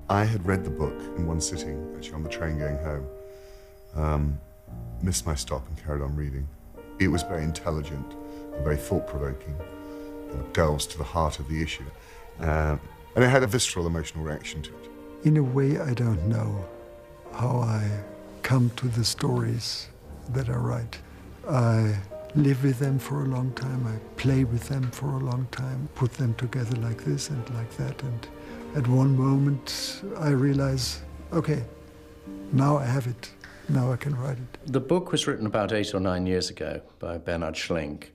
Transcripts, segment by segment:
I had read the book in one sitting, actually on the train going home, missed my stop and carried on reading. It was very intelligent and very thought-provoking, and delves to the heart of the issue. And it had a visceral emotional reaction to it. In a way, I don't know how I come to the stories that I write. I live with them for a long time, I play with them for a long time, put them together like this and like that, and at one moment I realize, okay, now I have it, now I can write it. The book was written about 8 or 9 years ago by Bernhard Schlink,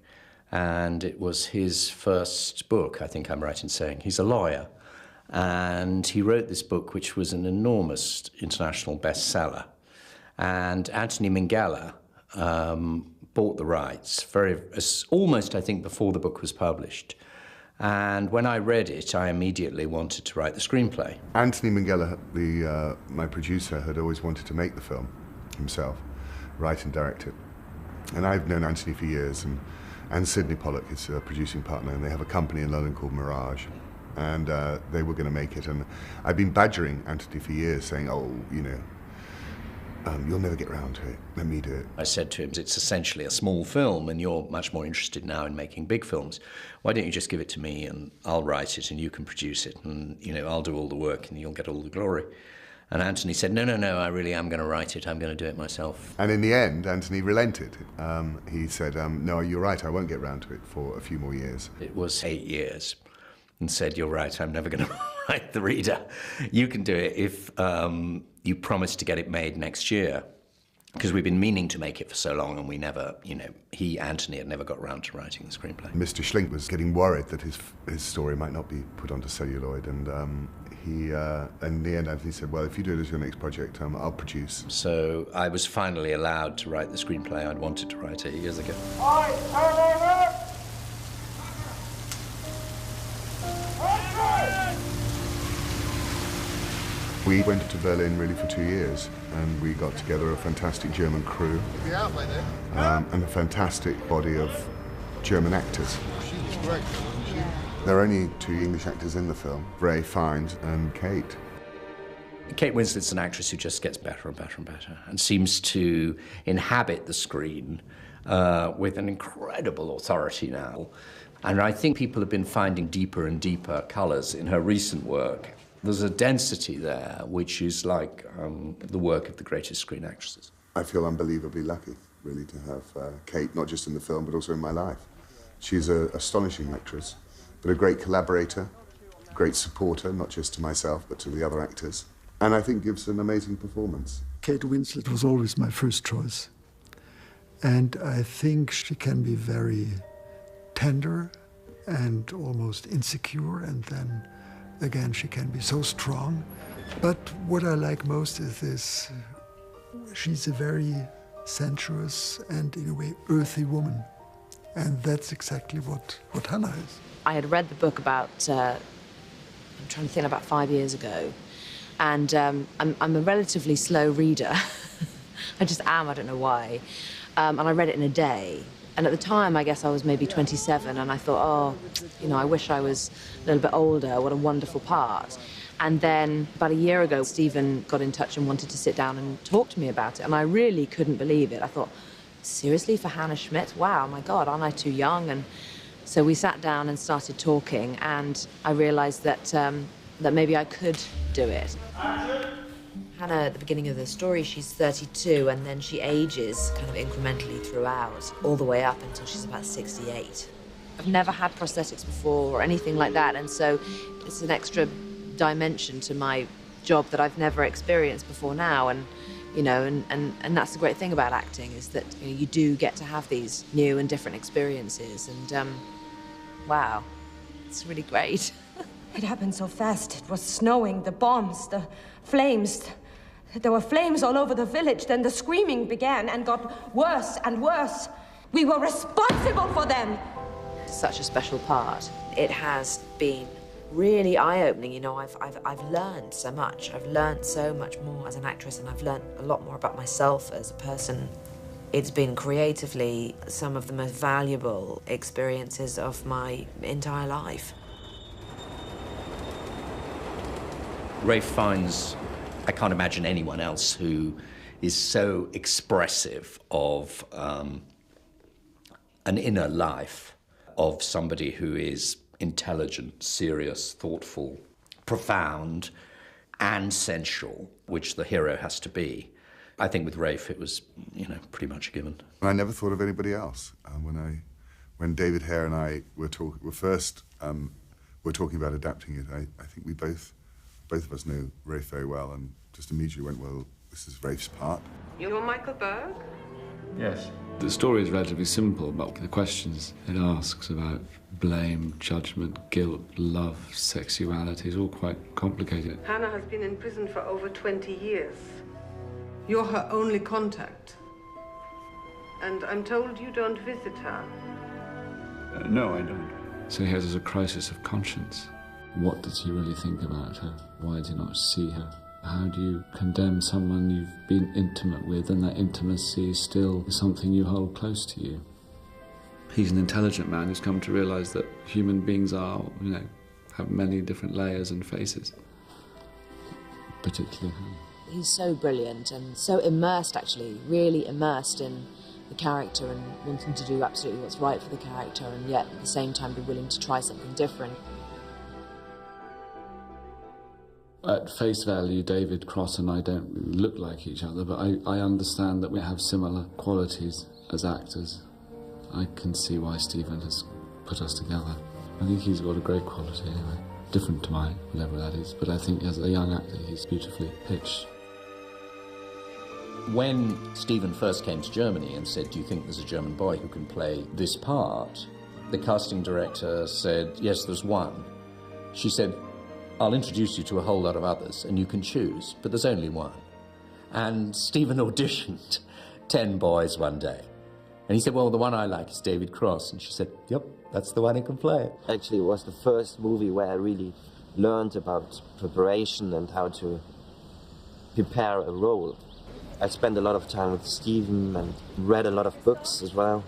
and it was his first book, I think I'm right in saying. He's a lawyer, and he wrote this book, which was an enormous international bestseller. And Anthony Minghella bought the rights, almost, I think, before the book was published. And when I read it, I immediately wanted to write the screenplay. Anthony Minghella, my producer, had always wanted to make the film himself, write and direct it. And I've known Anthony for years, and Sidney Pollack is a producing partner, and they have a company in London called Mirage. And they were going to make it. And I've been badgering Anthony for years, saying, oh, you know, you'll never get around to it. Let me do it. I said to him, it's essentially a small film, and you're much more interested now in making big films. Why don't you just give it to me, and I'll write it, and you can produce it, and, you know, I'll do all the work, and you'll get all the glory. And Anthony said, no, I really am going to write it. I'm going to do it myself. And in the end, Anthony relented. He said, no, you're right, I won't get round to it for a few more years. It was 8 years, and said, you're right, I'm never going to write The Reader. You can do it if you promise to get it made next year. Because we've been meaning to make it for so long, and we never, you know, Anthony had never got around to writing the screenplay. Mr. Schlink was getting worried that his story might not be put onto celluloid, and in the end, Anthony said, well, if you do it as your next project, I'll produce. So I was finally allowed to write the screenplay I'd wanted to write 8 years ago. We went to Berlin really for 2 years, and we got together a fantastic German crew and a fantastic body of German actors. She was great. There are only 2 English actors in the film, Ray Fiennes and Kate. Kate Winslet's an actress who just gets better and better and better, and seems to inhabit the screen with an incredible authority now. And I think people have been finding deeper and deeper colours in her recent work. There's a density there, which is like the work of the greatest screen actresses. I feel unbelievably lucky, really, to have Kate, not just in the film, but also in my life. She's an astonishing actress, but a great collaborator, a great supporter, not just to myself, but to the other actors, and I think gives an amazing performance. Kate Winslet was always my first choice. And I think she can be very tender and almost insecure, and then again, she can be so strong. But what I like most is this, she's a very sensuous and, in a way, earthy woman. And that's exactly what Hannah is. I had read the book about, I'm trying to think, about 5 years ago. And I'm a relatively slow reader. I just am, I don't know why. And I read it in a day. And at the time, I guess I was maybe 27, and I thought, oh, you know, I wish I was a little bit older. What a wonderful part. And then about a year ago, Stephen got in touch and wanted to sit down and talk to me about it. And I really couldn't believe it. I thought, seriously, for Hannah Schmidt? Wow, my God, aren't I too young? And so we sat down and started talking, and I realized that, that maybe I could do it. Hannah, at the beginning of the story, she's 32, and then she ages kind of incrementally throughout, all the way up until she's about 68. I've never had prosthetics before or anything like that, and so it's an extra dimension to my job that I've never experienced before now, and you know, and that's the great thing about acting, is that you know, you do get to have these new and different experiences, and wow, it's really great. It happened so fast. It was snowing, the bombs, the flames. There were flames all over the village. Then the screaming began and got worse and worse. We were responsible for them. Such a special part. It has been really eye-opening. You know, I've learned so much. I've learned so much more as an actress, and I've learned a lot more about myself as a person. It's been creatively some of the most valuable experiences of my entire life. Ralph Fiennes, I can't imagine anyone else who is so expressive of an inner life of somebody who is intelligent, serious, thoughtful, profound, and sensual, which the hero has to be. I think with Ralph it was, pretty much a given. I never thought of anybody else. When David Hare and I were talking about adapting it, I think we both of us knew Ralph very well, and just immediately went, well, this is Ralph's part. You're Michael Berg? Yes. The story is relatively simple, but the questions it asks about blame, judgment, guilt, love, sexuality is all quite complicated. Hannah has been in prison for over 20 years. You're her only contact. And I'm told you don't visit her. No, I don't. So he has a crisis of conscience. What did he really think about her? Why did he not see her? How do you condemn someone you've been intimate with and that intimacy is still something you hold close to you? He's an intelligent man who's come to realise that human beings are, have many different layers and faces. Particularly him. He's so brilliant and so immersed, actually, really immersed in the character and wanting to do absolutely what's right for the character, and yet at the same time be willing to try something different. At face value, David Cross and I don't look like each other, but I understand that we have similar qualities as actors. I can see why Stephen has put us together. I think he's got a great quality anyway. Different to mine, whatever that is, but I think as a young actor he's beautifully pitched. When Stephen first came to Germany and said, do you think there's a German boy who can play this part? The casting director said, yes, there's one. She said, I'll introduce you to a whole lot of others and you can choose, but there's only one. And Stephen auditioned 10 boys one day. And he said, well, the one I like is David Cross. And she said, yep, that's the one who can play it. Actually, it was the first movie where I really learned about preparation and how to prepare a role. I spent a lot of time with Stephen and read a lot of books as well.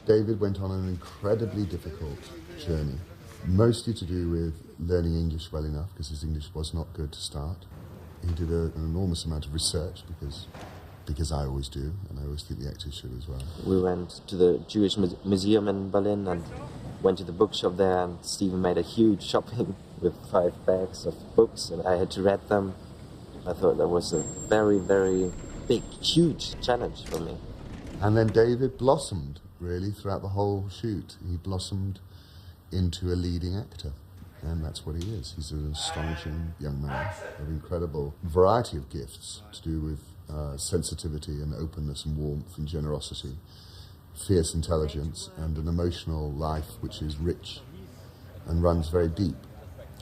David went on an incredibly difficult journey, mostly to do with learning English well enough, because his English was not good to start. He did an enormous amount of research, because I always do, and I always think the actors should as well. We went to the Jewish Museum in Berlin and went to the bookshop there, and Stephen made a huge shopping with 5 bags of books, and I had to read them. I thought that was a very, very big, huge challenge for me. And then David blossomed, really, throughout the whole shoot. He blossomed into a leading actor, and that's what he is. He's an astonishing young man of incredible variety of gifts to do with sensitivity and openness and warmth and generosity, fierce intelligence, and an emotional life which is rich and runs very deep.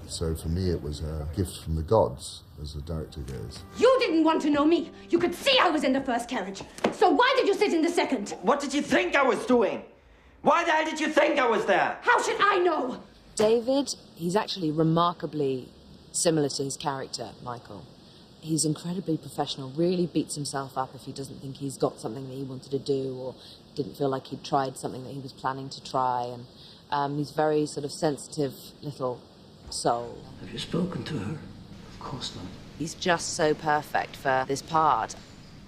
So for me it was a gift from the gods, as the director goes. You didn't want to know me. You could see I was in the first carriage. So why did you sit in the second? What did you think I was doing? Why the hell did you think I was there? How should I know? David, he's actually remarkably similar to his character, Michael. He's incredibly professional, really beats himself up if he doesn't think he's got something that he wanted to do or didn't feel like he'd tried something that he was planning to try. And he's very sort of sensitive little soul. Have you spoken to her? Of course not. He's just so perfect for this part.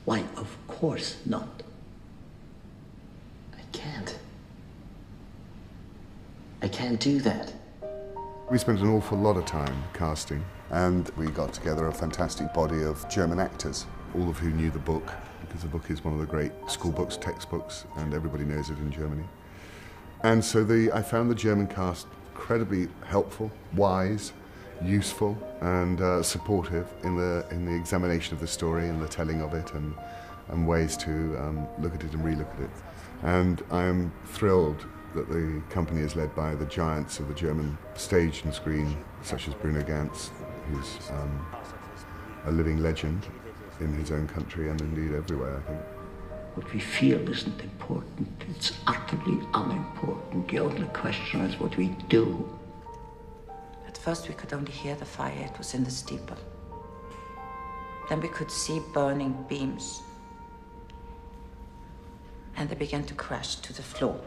Why, of course not. I can't. I can't do that. We spent an awful lot of time casting, and we got together a fantastic body of German actors, all of who knew the book, because the book is one of the great school books, textbooks, and everybody knows it in Germany. And so I found the German cast incredibly helpful, wise, useful, and supportive in the examination of the story and the telling of it, and ways to look at it and relook at it. And I am thrilled that the company is led by the giants of the German stage and screen, such as Bruno Ganz, who's a living legend in his own country and indeed everywhere, I think. What we feel isn't important. It's utterly unimportant. The only question is what we do. At first we could only hear the fire. It was in the steeple. Then we could see burning beams. And they began to crash to the floor.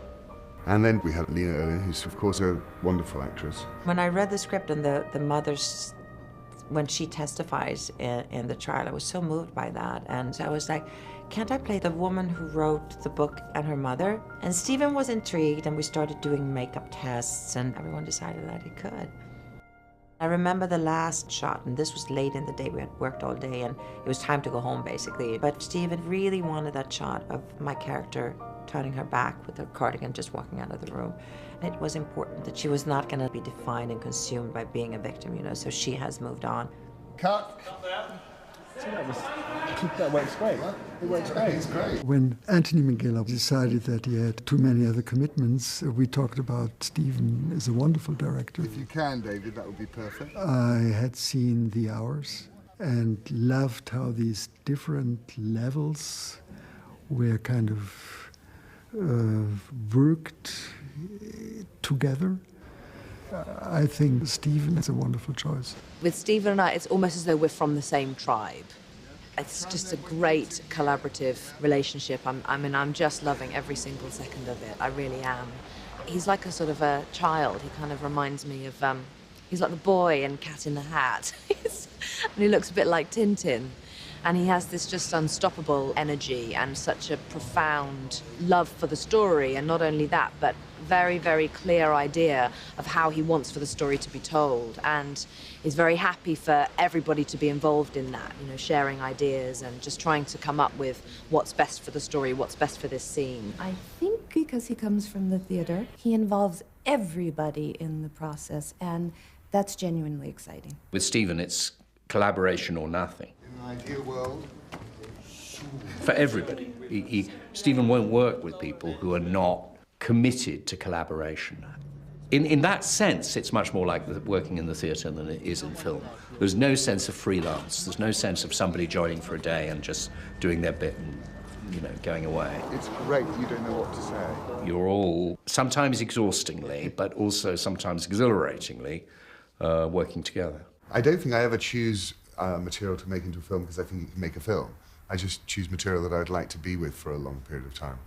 And then we had Lena Olin, who's of course a wonderful actress. When I read the script and the mother's When she testifies in the trial, I was so moved by that. And so I was like, can't I play the woman who wrote the book and her mother? And Stephen was intrigued, and we started doing makeup tests, and everyone decided that he could. I remember the last shot, and this was late in the day. We had worked all day, and it was time to go home, basically. But Stephen really wanted that shot of my character turning her back with her cardigan, just walking out of the room. It was important that she was not going to be defined and consumed by being a victim, you know, so she has moved on. Cut. That works great. It works great. It's great. When Anthony Minghella decided that he had too many other commitments, we talked about Stephen as a wonderful director. If you can, David, that would be perfect. I had seen The Hours and loved how these different levels were kind of worked together. I think Stephen is a wonderful choice. With Stephen and I, it's almost as though we're from the same tribe. It's just a great collaborative relationship. I'm just loving every single second of it. I really am. He's like a sort of a child. He kind of reminds me of, he's like the boy in Cat in the Hat. And he looks a bit like Tintin. And he has this just unstoppable energy and such a profound love for the story. And not only that, but very, very clear idea of how he wants for the story to be told. And is very happy for everybody to be involved in that, you know, sharing ideas and just trying to come up with what's best for the story, what's best for this scene. I think because he comes from the theater, he involves everybody in the process, and that's genuinely exciting. With Stephen, it's collaboration or nothing. In an ideal world, for everybody. Stephen won't work with people who are not committed to collaboration. In that sense, it's much more like working in the theatre than it is in film. There's no sense of freelance. There's no sense of somebody joining for a day and just doing their bit and, you know, going away. It's great that you don't know what to say. You're all, sometimes exhaustingly, but also sometimes exhilaratingly, working together. I don't think I ever choose material to make into a film because I think you can make a film. I just choose material that I'd like to be with for a long period of time.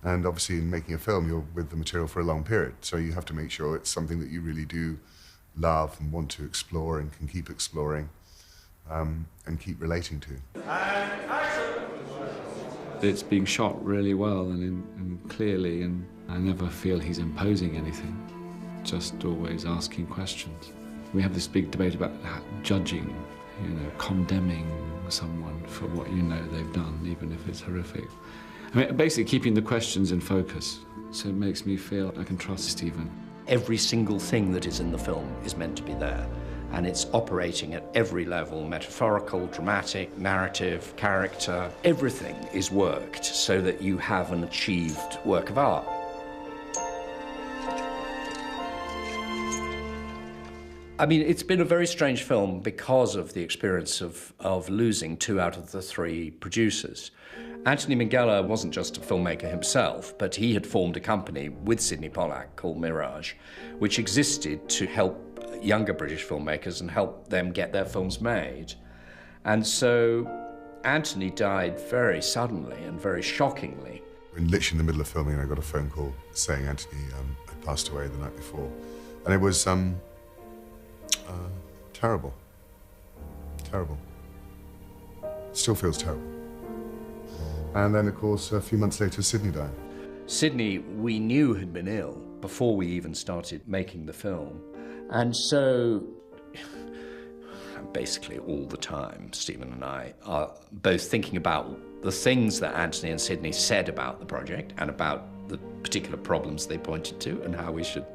And obviously in making a film, you're with the material for a long period. So you have to make sure it's something that you really do love and want to explore and can keep exploring and keep relating to. It's being shot really well and clearly, and I never feel he's imposing anything, just always asking questions. We have this big debate about judging, you know, condemning someone for what you know they've done, even if it's horrific. I mean, basically keeping the questions in focus, so it makes me feel I can trust Stephen. Every single thing that is in the film is meant to be there, and it's operating at every level, metaphorical, dramatic, narrative, character. Everything is worked so that you have an achieved work of art. I mean, it's been a very strange film because of the experience of losing 2 out of the 3 producers. Anthony Minghella wasn't just a filmmaker himself, but he had formed a company with Sydney Pollack called Mirage, which existed to help younger British filmmakers and help them get their films made. And so Anthony died very suddenly and very shockingly. Literally in the middle of filming, I got a phone call saying Anthony had passed away the night before. And it was terrible. Terrible. Still feels terrible. And then, of course, a few months later, Sydney died. Sydney, we knew, had been ill before we even started making the film. And so, basically all the time, Stephen and I are both thinking about the things that Anthony and Sydney said about the project and about the particular problems they pointed to and how we should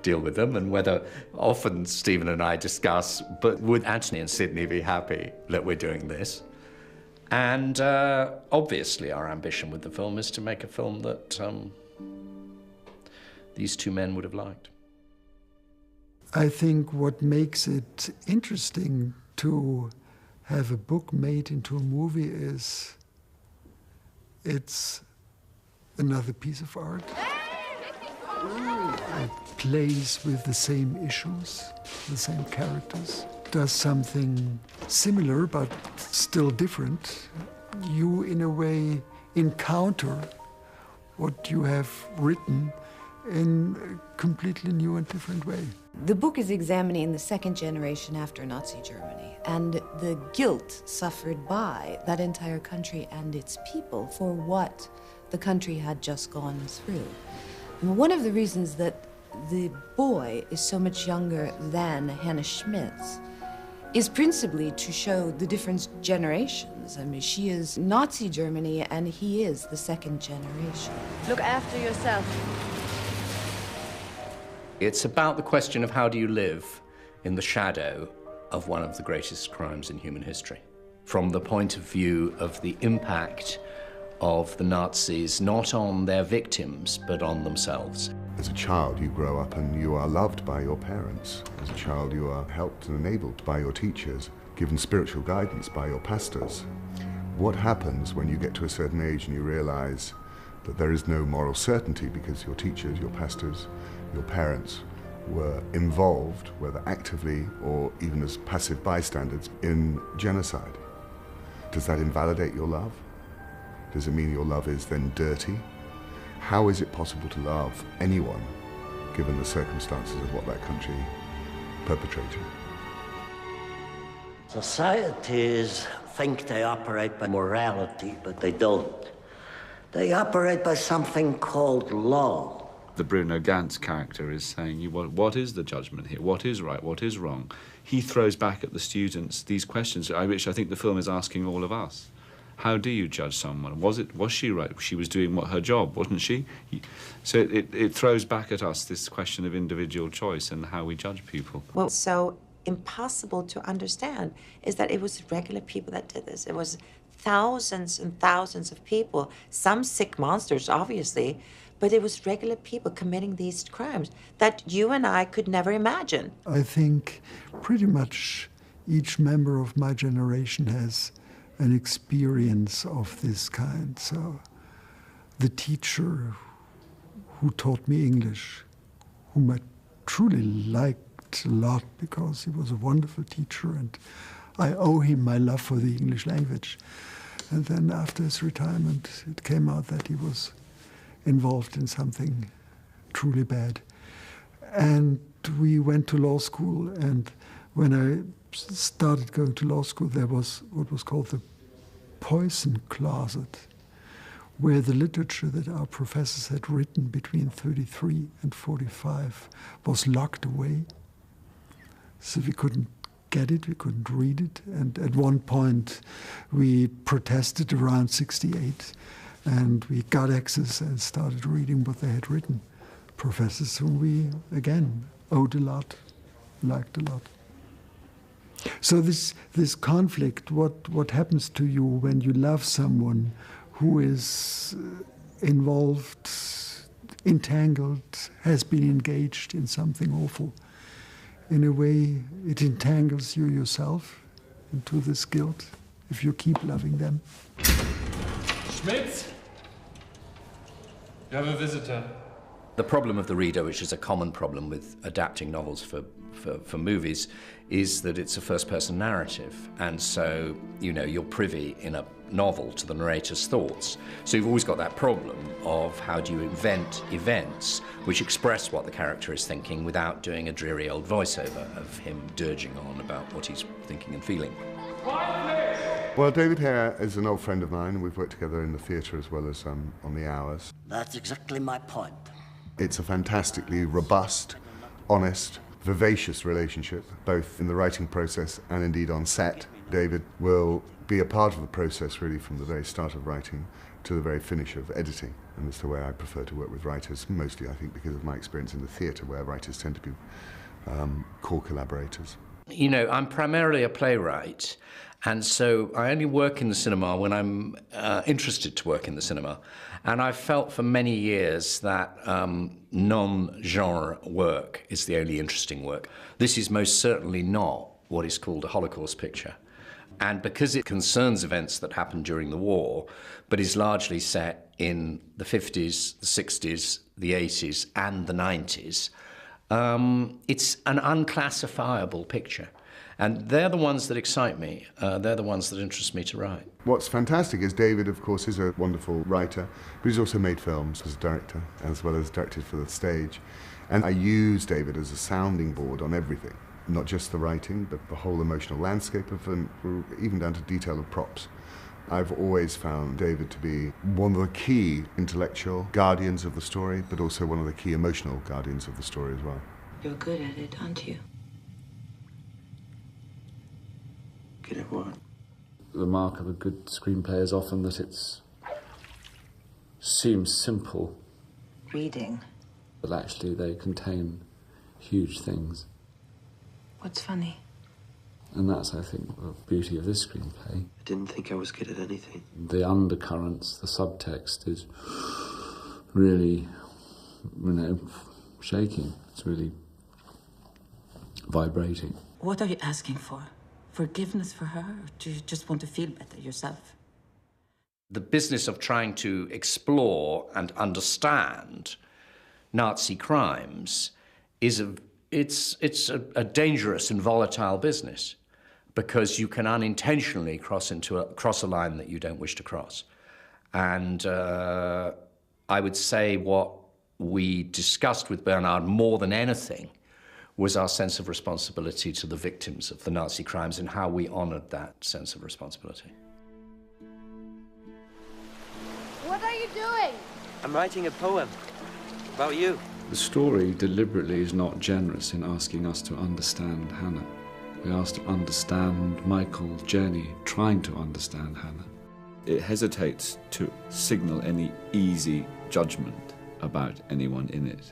deal with them, and whether often Stephen and I discuss, but would Anthony and Sydney be happy that we're doing this? And obviously our ambition with the film is to make a film that these 2 men would have liked. I think what makes it interesting to have a book made into a movie is it's another piece of art. It plays with the same issues, the same characters, does something similar but still different. You, in a way, encounter what you have written in a completely new and different way. The book is examining the second generation after Nazi Germany and the guilt suffered by that entire country and its people for what the country had just gone through. And one of the reasons that the boy is so much younger than Hannah Schmitz is principally to show the different generations. I mean, she is Nazi Germany and he is the second generation. Look after yourself. It's about the question of how do you live in the shadow of one of the greatest crimes in human history, from the point of view of the impact of the Nazis, not on their victims, but on themselves. As a child, you grow up and you are loved by your parents. As a child, you are helped and enabled by your teachers, given spiritual guidance by your pastors. What happens when you get to a certain age and you realize that there is no moral certainty because your teachers, your pastors, your parents were involved, whether actively or even as passive bystanders, in genocide? Does that invalidate your love? Does it mean your love is then dirty? How is it possible to love anyone given the circumstances of what that country perpetrated? Societies think they operate by morality, but they don't. They operate by something called law. The Bruno Ganz character is saying, what is the judgment here? What is right? What is wrong? He throws back at the students these questions, which I think the film is asking all of us. How do you judge someone? Was she right? She was doing her job, wasn't she? So it throws back at us this question of individual choice and how we judge people. What's so impossible to understand is that it was regular people that did this. It was thousands and thousands of people, some sick monsters, obviously, but it was regular people committing these crimes that you and I could never imagine. I think pretty much each member of my generation has an experience of this kind. So the teacher who taught me English, whom I truly liked a lot because he was a wonderful teacher and I owe him my love for the English language. And then after his retirement, it came out that he was involved in something truly bad. And we went to law school, and when I started going to law school, there was what was called the poison closet, where the literature that our professors had written between 33 and 45 was locked away. So we couldn't get it, we couldn't read it. And at one point, we protested around 68, and we got access and started reading what they had written. Professors whom we, again, owed a lot, liked a lot. So this conflict, what happens to you when you love someone who is involved, entangled, has been engaged in something awful? In a way, it entangles you yourself into this guilt if you keep loving them. Schmitz? You have a visitor. The problem of The Reader, which is a common problem with adapting novels for movies, is that it's a first-person narrative. And so, you're privy in a novel to the narrator's thoughts. So you've always got that problem of how do you invent events which express what the character is thinking without doing a dreary old voiceover of him dirging on about what he's thinking and feeling. Well, David Hare is an old friend of mine, and we've worked together in the theatre as well as on the Hours. That's exactly my point. It's a fantastically robust, honest, vivacious relationship, both in the writing process and indeed on set. David will be a part of the process really from the very start of writing to the very finish of editing. And it's the way I prefer to work with writers, mostly I think because of my experience in the theatre, where writers tend to be core collaborators. I'm primarily a playwright, and so I only work in the cinema when I'm interested to work in the cinema. And I've felt for many years that non-genre work is the only interesting work. This is most certainly not what is called a Holocaust picture. And because it concerns events that happened during the war, but is largely set in the 50s, the 60s, the 80s, and the 90s, it's an unclassifiable picture. And they're the ones that excite me. They're the ones that interest me to write. What's fantastic is David, of course, is a wonderful writer, but he's also made films as a director, as well as directed for the stage. And I use David as a sounding board on everything, not just the writing, but the whole emotional landscape of them, even down to detail of props. I've always found David to be one of the key intellectual guardians of the story, but also one of the key emotional guardians of the story as well. You're good at it, aren't you? Good at what? The mark of a good screenplay is often that it seems simple. Reading. But actually they contain huge things. What's funny? And that's, I think, the beauty of this screenplay. I didn't think I was good at anything. The undercurrents, the subtext is really, shaking. It's really vibrating. What are you asking for? Forgiveness for her, or do you just want to feel better yourself? The business of trying to explore and understand Nazi crimes is it's a dangerous and volatile business, because you can unintentionally cross a line that you don't wish to cross. And I would say what we discussed with Bernard more than anything was our sense of responsibility to the victims of the Nazi crimes and how we honored that sense of responsibility. What are you doing? I'm writing a poem about you. The story deliberately is not generous in asking us to understand Hannah. We ask to understand Michael's journey, trying to understand Hannah. It hesitates to signal any easy judgment about anyone in it.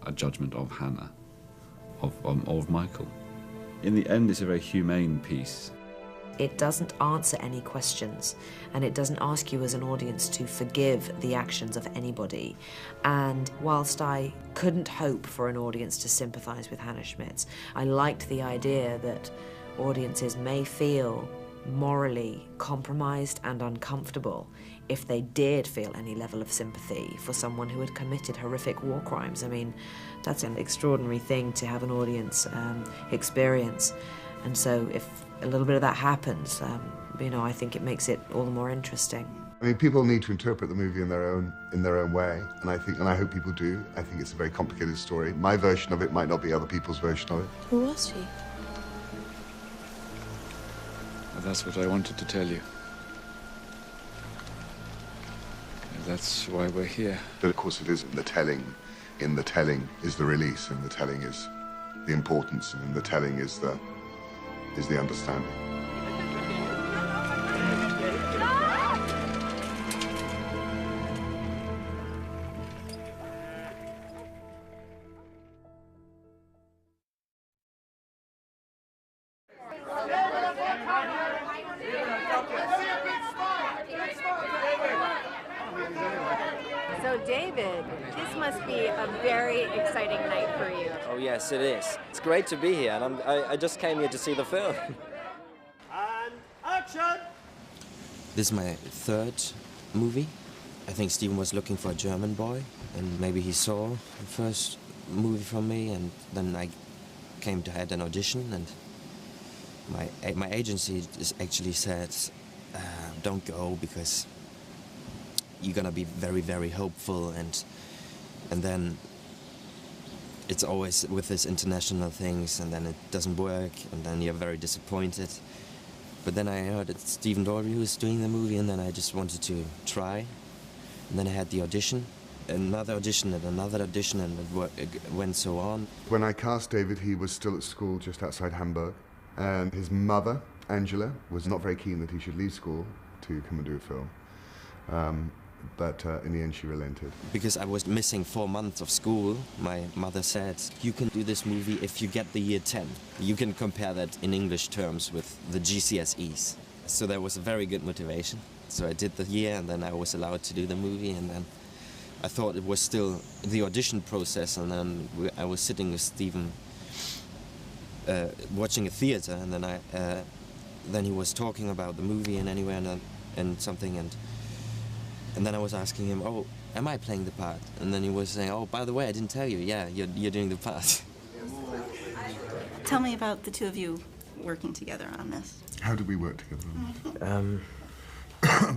A judgment of Hannah, of Michael. In the end, it's a very humane piece. It doesn't answer any questions, and it doesn't ask you as an audience to forgive the actions of anybody. And whilst I couldn't hope for an audience to sympathise with Hannah Schmitz, I liked the idea that audiences may feel morally compromised and uncomfortable if they did feel any level of sympathy for someone who had committed horrific war crimes. I mean, that's an extraordinary thing to have an audience experience. And so if a little bit of that happens, I think it makes it all the more interesting. I mean, people need to interpret the movie in their own way, and I hope people do. I think it's a very complicated story. My version of it might not be other people's version of it. Who was she? Well, that's what I wanted to tell you. And that's why we're here. But of course it isn't the telling. In the telling is the release, and the telling is the importance, and in the telling is the understanding. So, David, this must be a very exciting night for you. Oh, yes, it is. It's great to be here, and I just came here to see the film. And action! This is my third movie. I think Steven was looking for a German boy, and maybe he saw the first movie from me, and then I came to have an audition, and my agency actually said, don't go, because you're gonna be very, very hopeful, and then it's always with this international things, and then it doesn't work, and then you're very disappointed. But then I heard it's Stephen Daldry who was doing the movie, and then I just wanted to try. And then I had the audition, another audition, and another audition, and it went so on. When I cast David, he was still at school just outside Hamburg, and his mother, Angela, was not very keen that he should leave school to come and do a film. But in the end, she relented. Because I was missing 4 months of school, my mother said, you can do this movie if you get the year 10. You can compare that in English terms with the GCSEs. So that was a very good motivation. So I did the year, and then I was allowed to do the movie, and then I thought it was still the audition process, and then I was sitting with Stephen watching a theater, and then he was talking about the movie and something, and then I was asking him, oh, am I playing the part? And then he was saying, oh, by the way, I didn't tell you. Yeah, you're doing the part. Tell me about the two of you working together on this. How did we work together on Um,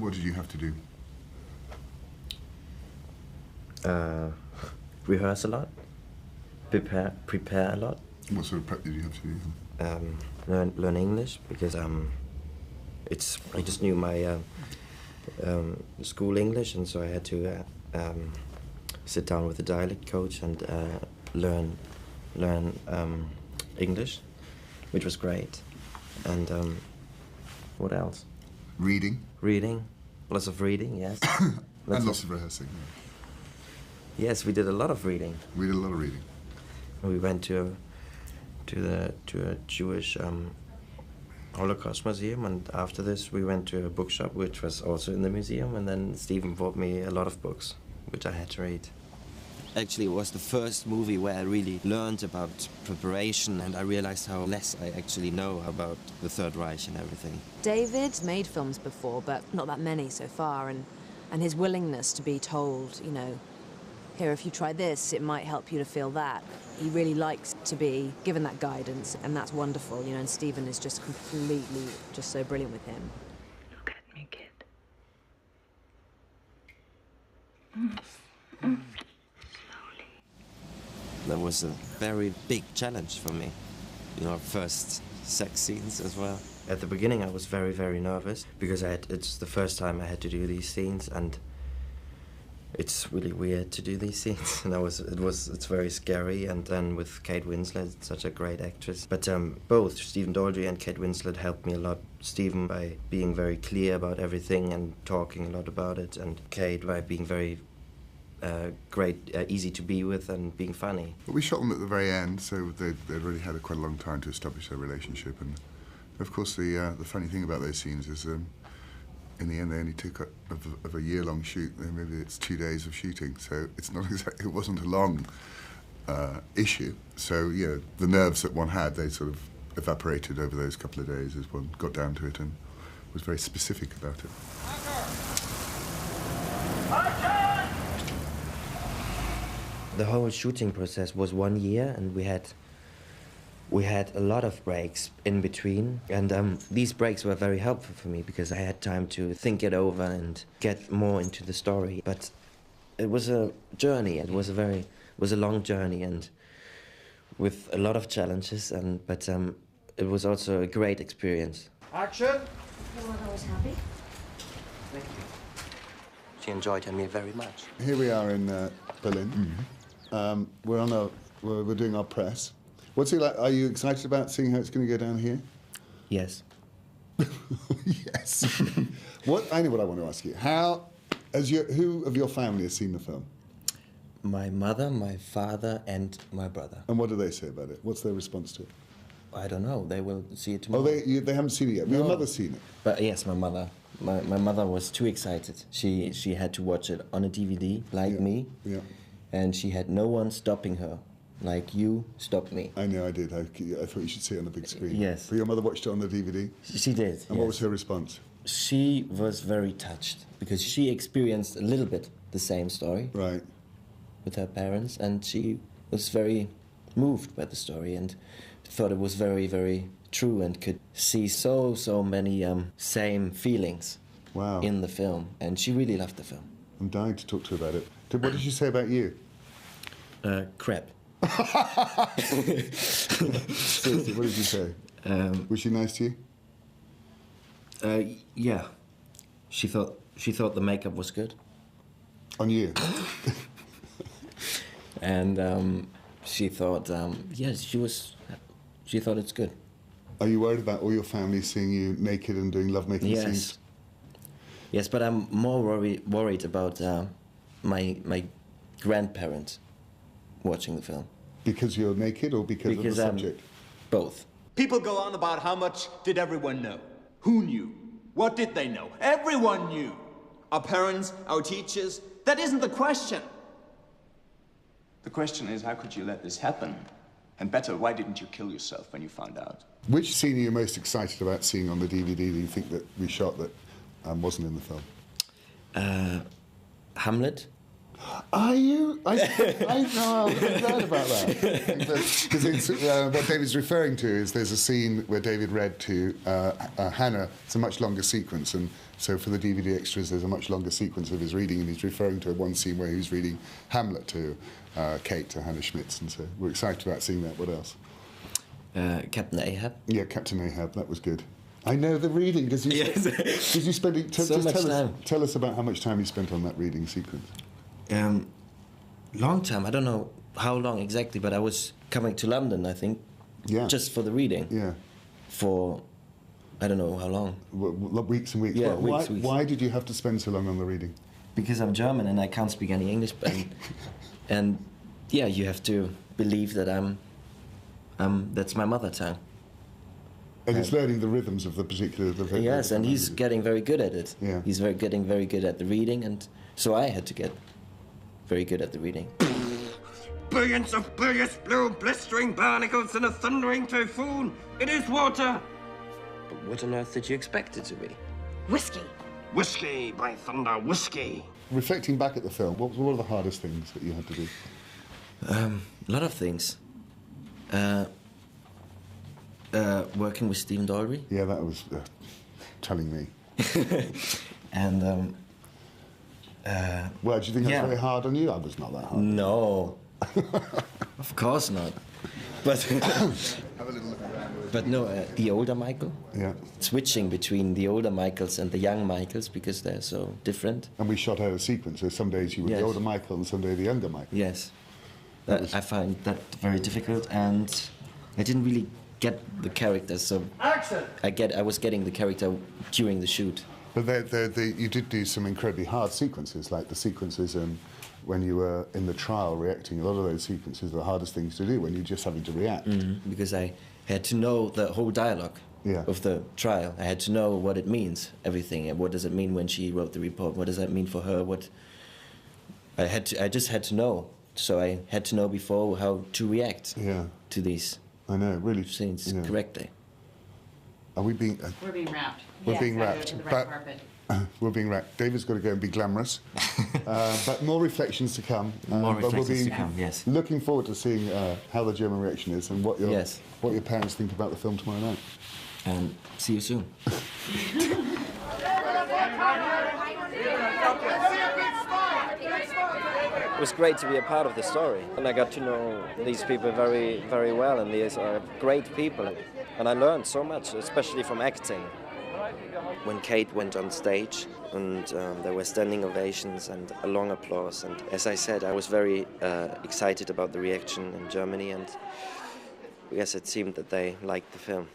What did you have to do? Rehearse a lot, prepare a lot. What sort of prep did you have to do? Learn English because I just knew my school English, and so I had to sit down with a dialect coach and learn English, which was great. And what else? Reading. Reading, lots of reading, yes. And lots of rehearsing. Yes, we did a lot of reading. We did a lot of reading. We went to a Jewish Holocaust museum, and after this we went to a bookshop which was also in the museum, and then Stephen bought me a lot of books which I had to read. Actually, it was the first movie where I really learned about preparation, and I realized how less I actually know about the Third Reich and everything. David's made films before, but not that many so far, and his willingness to be told, you know, here, if you try this, it might help you to feel that. He really likes to be given that guidance, and that's wonderful, you know, and Stephen is just completely, just so brilliant with him. Look at me, kid. That was a very big challenge for me. You know, first sex scenes as well. At the beginning I was very, very nervous because it's the first time I had to do these scenes, and it's really weird to do these scenes, and it's very scary. And then with Kate Winslet, such a great actress. But both Stephen Daldry and Kate Winslet helped me a lot. Stephen by being very clear about everything and talking a lot about it, and Kate by being very easy to be with and being funny. Well, we shot them at the very end, so they'd really had quite a long time to establish their relationship. And of course, the funny thing about those scenes is, in the end, they only took of a year-long shoot. Maybe it's 2 days of shooting, so it's not exactly. It wasn't a long issue. So yeah, the nerves that one had, they sort of evaporated over those couple of days as one got down to it and was very specific about it. The whole shooting process was 1 year, and we had a lot of breaks in between, and these breaks were very helpful for me because I had time to think it over and get more into the story. But it was a journey. It was a long journey, and with a lot of challenges. But it was also a great experience. Action! You weren't always happy. Thank you. She enjoyed me very much. Here we are in Berlin. We're doing our press. What's it like? Are you excited about seeing how it's going to go down here? Yes. Yes. I know what I want to ask you. Who of your family has seen the film? My mother, my father, and my brother. And what do they say about it? What's their response to it? I don't know. They will see it tomorrow. Oh, they haven't seen it yet. No. Your mother's seen it. But yes, my mother. My mother was too excited. She had to watch it on a DVD, like me. Yeah. And she had no one stopping her. Like you stopped me. I know, I did. I thought you should see it on the big screen. Yes. But your mother watched it on the DVD? She did, And what was her response? She was very touched because she experienced a little bit the same story. Right. With her parents, and she was very moved by the story and thought it was very, very true and could see so many same feelings in the film. And she really loved the film. I'm dying to talk to her about it. What did she say about you? Crap. Seriously, what did you say? Was she nice to you? Yeah. She thought the makeup was good. On you? And she thought, she thought it's good. Are you worried about all your family seeing you naked and doing lovemaking scenes? Yes, but I'm more worried about my grandparents watching the film. Because you're naked or because of the subject? Both. People go on about how much did everyone know? Who knew? What did they know? Everyone knew. Our parents, our teachers. That isn't the question. The question is, how could you let this happen? And better, why didn't you kill yourself when you found out? Which scene are you most excited about seeing on the DVD that you think that we shot that wasn't in the film? Hamlet. Are you? I know, I'm glad about that. Because what David's referring to is there's a scene where David read to Hannah. It's a much longer sequence, and so for the DVD extras, there's a much longer sequence of his reading, and he's referring to one scene where he was reading Hamlet to Kate, to Hannah Schmitz, and so we're excited about seeing that. What else? Captain Ahab. Yeah, Captain Ahab. That was good. I know the reading. Because you spend tell us about how much time you spent on that reading sequence. Long time. I don't know how long exactly, but I was coming to London, I think, just for the reading. Yeah. For, I don't know how long. Weeks and weeks. Yeah, weeks. Weeks. Why did you have to spend so long on the reading? Because I'm German and I can't speak any English, and yeah, you have to believe that that's my mother tongue. And it's learning the rhythms of the particular... Yes, and he's getting very good at it. Yeah. He's getting very good at the reading, and so I had to get very good at the reading. Billions of bilious blue blistering barnacles in a thundering typhoon. It is water. But what on earth did you expect it to be? Whiskey. Whiskey, by thunder, whiskey. Reflecting back at the film, what were the hardest things that you had to do? A lot of things. Working with Stephen Daldry. Yeah, that was telling me. And well, do you think that's very hard on you? I was not that hard. No, of course not. But have a little look around. But no, the older Michael. Yeah. Switching between the older Michaels and the young Michaels because they're so different. And we shot out a sequence. So some days you were the older Michael and some days the younger Michael. Yes. I find that very difficult, and I didn't really get the character. So I was getting the character during the shoot. But you did do some incredibly hard sequences, like the sequences when you were in the trial reacting. A lot of those sequences are the hardest things to do when you're just having to react. Mm-hmm. Because I had to know the whole dialogue of the trial. I had to know what it means, everything, and what does it mean when she wrote the report. What does that mean for her? I just had to know. So I had to know before how to react to these. I know, really scenes correctly. Are we being? We're being wrapped. We're being wrapped. The red carpet. We're being wrapped. David's got to go and be glamorous. But more reflections to come. More reflections we'll be to come, yes. Looking forward to seeing how the German reaction is and what your parents think about the film tomorrow night. And see you soon. It was great to be a part of the story, and I got to know these people very, very well, and these are great people. And I learned so much, especially from acting. When Kate went on stage, and there were standing ovations and a long applause, and as I said, I was very excited about the reaction in Germany, and I guess it seemed that they liked the film.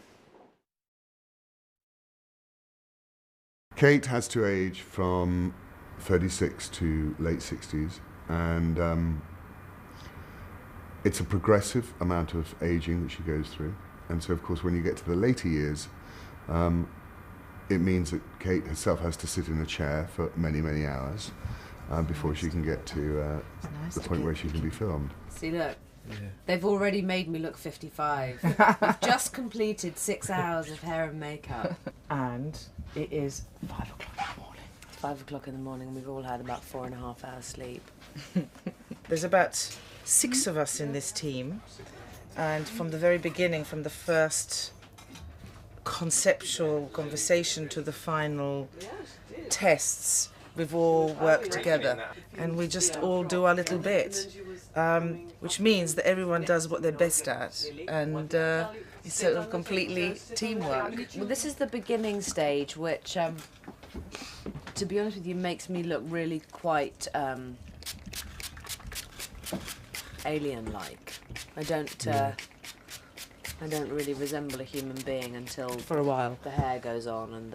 Kate has to age from 36 to late 60s, and it's a progressive amount of aging that she goes through. And so, of course, when you get to the later years, it means that Kate herself has to sit in a chair for many, many hours before she can get to the point where she can be filmed. See, look. They've already made me look 55. We've just completed 6 hours of hair and makeup. And it is 5 o'clock in the morning. It's 5 o'clock in the morning and we've all had about 4.5 hours sleep. There's about 6 of us in this team. And from the very beginning, from the first conceptual conversation to the final tests, we've all worked together. And we just all do our little bit. Which means that everyone does what they're best at, and it's sort of completely teamwork. Well, this is the beginning stage, which, to be honest with you, makes me look really quite alien-like. I don't really resemble a human being until for a while the hair goes on and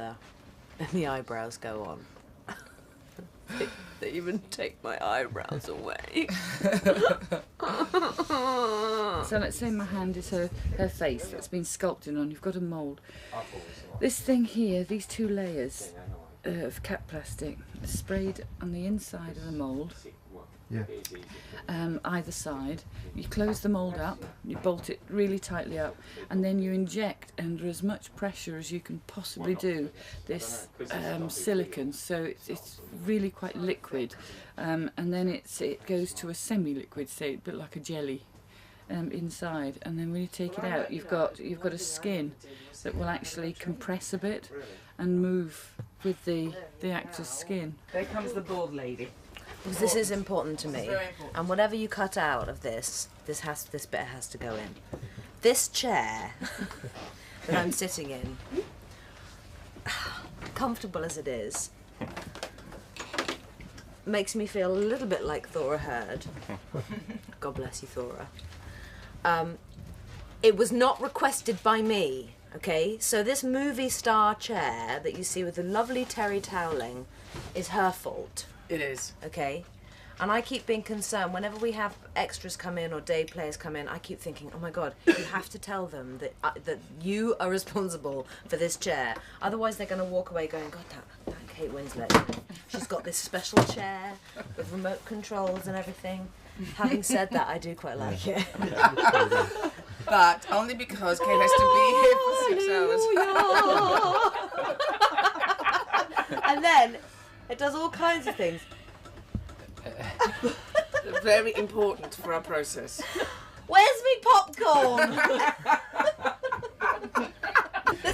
the eyebrows go on. They even take my eyebrows away. So let's say my hand is her face that's been sculpted on. You've got a mould. This thing here, these 2 layers of cat plastic sprayed on the inside of the mould, Yeah. Either side. You close the mould up, you bolt it really tightly up, and then you inject under as much pressure as you can possibly do this silicone, so it's really quite liquid, and then it goes to a semi-liquid state, a bit like a jelly inside, and then when you take it out, you've got a skin that will actually compress a bit and move with the actor's skin. There comes the bald lady. Because this is important to me, It's very important. and whatever you cut out of this bit has to go in. This chair that I'm sitting in, comfortable as it is, makes me feel a little bit like Thora Hird. God bless you, Thora. It was not requested by me, okay? So this movie star chair that you see with the lovely terry toweling is her fault. It is. Okay? And I keep being concerned whenever we have extras come in or day players come in, I keep thinking, oh my God, you have to tell them that you are responsible for this chair. Otherwise they're going to walk away going, God, that Kate Winslet, she's got this special chair with remote controls and everything. Having said that, I do quite like it. But only because Kate has to be here for 6 hours. And then it does all kinds of things. Very important for our process. Where's me popcorn?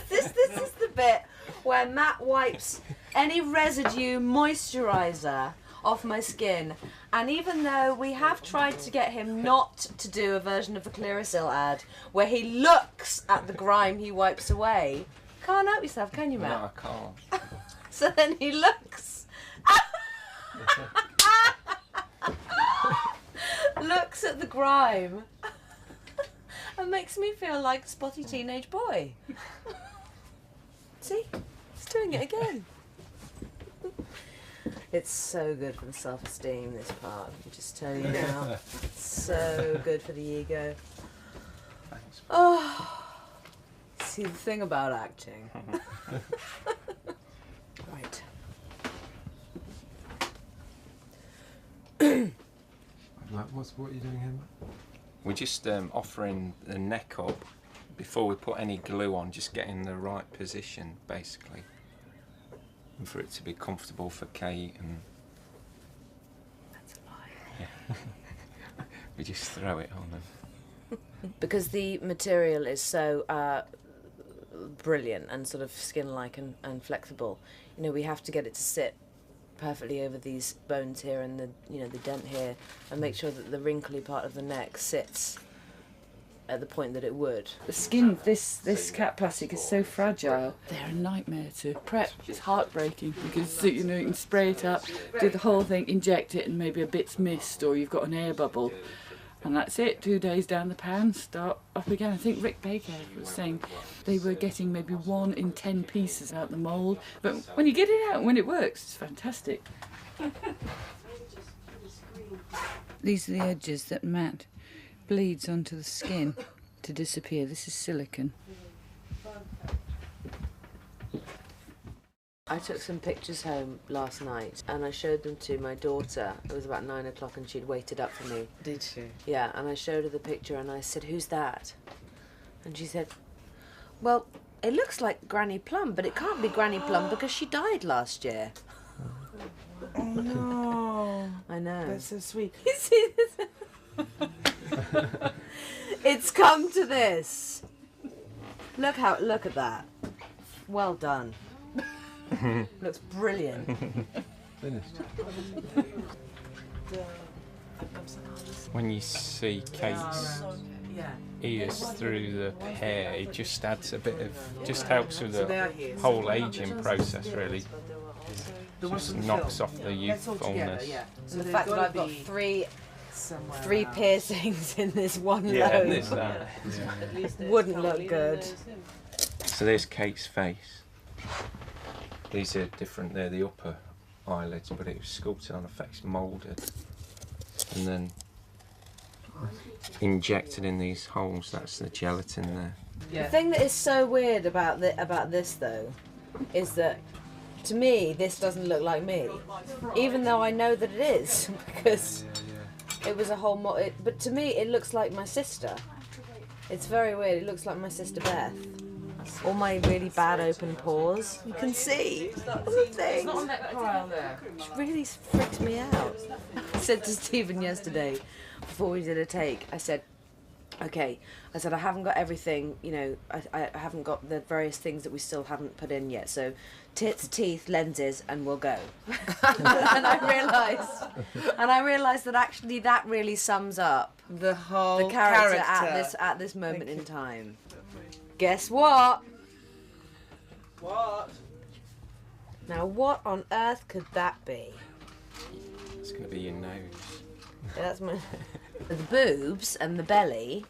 This is the bit where Matt wipes any residue moisturiser off my skin. And even though we have tried to get him not to do a version of the Clearasil ad where he looks at the grime he wipes away, can't help yourself, can you, Matt? No, I can't. So then he looks at the grime and makes me feel like a spotty teenage boy. See? He's doing it again. It's so good for the self-esteem, this part. I'm just telling you now. It's so good for the ego. Oh. See, the thing about acting. Right. What are you doing here, Matt? We're just offering the neck up before we put any glue on, just getting the right position, basically. And for it to be comfortable for Kate and... That's a lie. Yeah. We just throw it on them. Because the material is so brilliant and sort of skin-like and flexible, you know, we have to get it to sit perfectly over these bones here and the dent here, and make sure that the wrinkly part of the neck sits at the point that it would. The skin, this cat plastic is so fragile. They're a nightmare to prep. It's heartbreaking because you can spray it up, do the whole thing, inject it, and maybe a bit's missed, or you've got an air bubble, and that's it. 2 days down the pan, start up again. I think Rick Baker was saying they were getting maybe 1 in 10 pieces out the mould, but when you get it out and when it works, it's fantastic. These are the edges that Matt bleeds onto the skin to disappear. This is silicone. I took some pictures home last night and I showed them to my daughter. It was about 9 o'clock and she'd waited up for me. Did she? Yeah, and I showed her the picture and I said, "Who's that?" And she said, "Well, it looks like Granny Plum, but it can't be Granny Plum because she died last year." Oh no. I know. That's so sweet. You see this? It's come to this. Look at that. Well done. Looks brilliant. Finished. When you see Kate's ears through the hair, it just adds a bit of, just helps with the whole aging process, really. Just knocks off the youthfulness. So the fact that I've got three piercings in this one Yeah, lobe there's that. wouldn't look good. So there's Kate's face. These are different, they're the upper eyelids, but it was sculpted on a face, moulded, and then injected in these holes. That's the gelatin there. The thing that is so weird about this though is that to me, this doesn't look like me, even though I know that it is, because it was a whole but to me, it looks like my sister. It's very weird. It looks like my sister Beth. All my really bad open pores. You can see all the things. Which really freaks me out. I said to Stephen yesterday, before we did a take, I said, okay, I said, I haven't got everything, you know, I haven't got the various things that we still haven't put in yet, so tits, teeth, lenses, and we'll go. and I realised that actually that really sums up the whole the character. At this moment in time. Guess what? What? Now, what on earth could that be? It's going to be your nose. Yeah, that's my... The boobs and the belly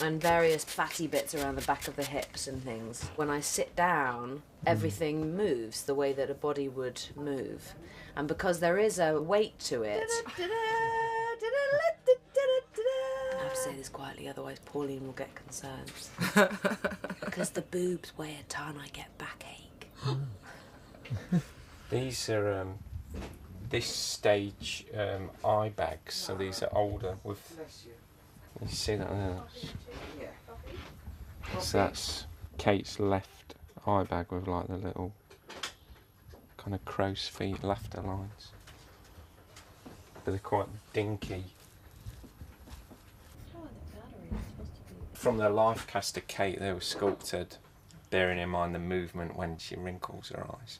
and various fatty bits around the back of the hips and things. When I sit down, everything moves the way that a body would move. And because there is a weight to it... I have to say this quietly, otherwise Pauline will get concerned. Because the boobs weigh a ton, I get backache. These are this stage eye bags, so these are older with. You see that there? So that's Kate's left eye bag with like the little kind of crow's feet laughter lines, but they're quite dinky. From the life cast of Kate, they were sculpted, bearing in mind the movement when she wrinkles her eyes.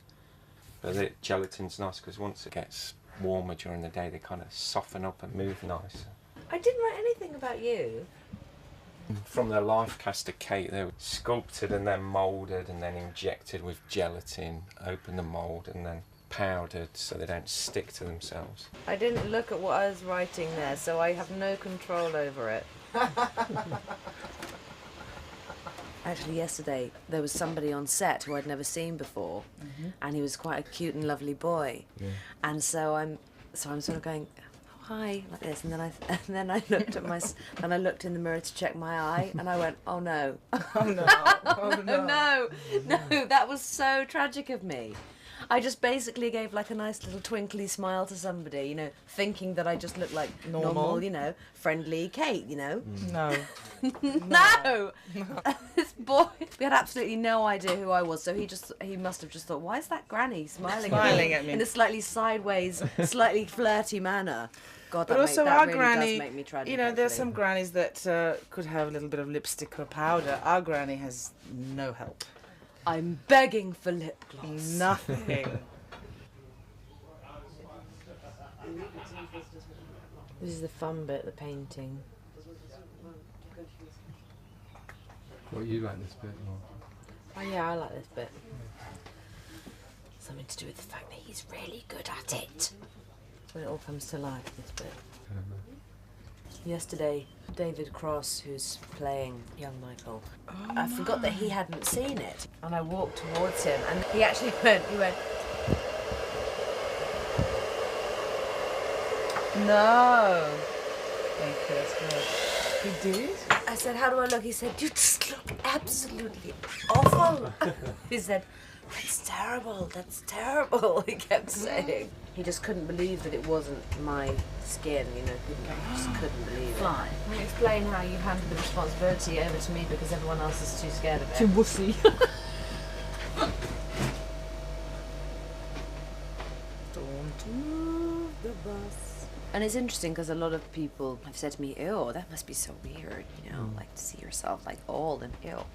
But the gelatine's nice because once it gets warmer during the day, they kind of soften up and move nice. I didn't write anything about you. From the life cast of Kate, they were sculpted and then moulded and then injected with gelatin, open the mould and then powdered so they don't stick to themselves. I didn't look at what I was writing there, so I have no control over it. Actually, yesterday there was somebody on set who I'd never seen before, and he was quite a cute and lovely boy. Yeah. And so I'm sort of going, oh, hi, like this, and then I looked at and I looked in the mirror to check my eye, and I went, oh no, oh no, oh no, no, that was so tragic of me. I just basically gave like a nice little twinkly smile to somebody, you know, thinking that I just looked like normal, you know, friendly Kate, you know. No. No. This boy, we had absolutely no idea who I was, so he must have just thought, why is that granny smiling at me in a slightly sideways, slightly flirty manner? God, but also that our really granny, does make me tragic, you know, there's actually. some grannies that could have a little bit of lipstick or powder. Our granny has no help. I'm begging for lip gloss. Nothing. This is the fun bit, the painting. What, you like this bit more? Oh yeah, I like this bit. Something to do with the fact that he's really good at it. When it all comes to life, this bit. Yesterday, David Cross, who's playing young Michael, I forgot that he hadn't seen it. And I walked towards him, and he actually went, no. Thank you, that's good. He did? I said, how do I look? He said, you just look absolutely awful. He said, that's terrible, that's terrible, he kept saying. He just couldn't believe that it wasn't my skin, you know, he just couldn't believe it. Fine. Can you explain how you handed the responsibility over to me because everyone else is too scared of it? Too wussy. Don't move the bus. And it's interesting because a lot of people have said to me, ew, that must be so weird, you know, like to see yourself like old and ew.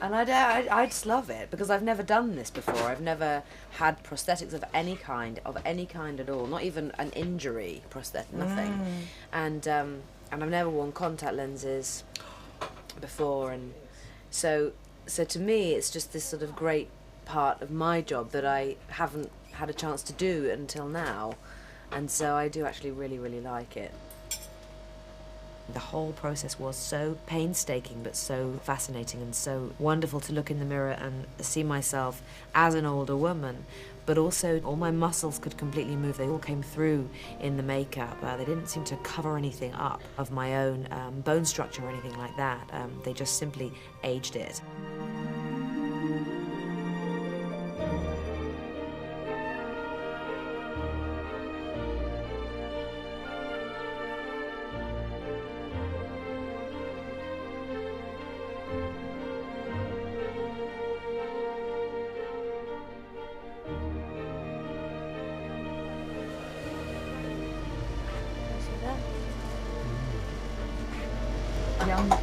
And I just love it because I've never done this before. I've never had prosthetics of any kind at all. Not even an injury prosthetic, nothing. And I've never worn contact lenses before, and so to me it's just this sort of great part of my job that I haven't had a chance to do until now, and so I do actually really, really like it. The whole process was so painstaking but so fascinating and so wonderful to look in the mirror and see myself as an older woman, but also all my muscles could completely move. They all came through in the makeup. They didn't seem to cover anything up of my own bone structure or anything like that. They just simply aged it. young or...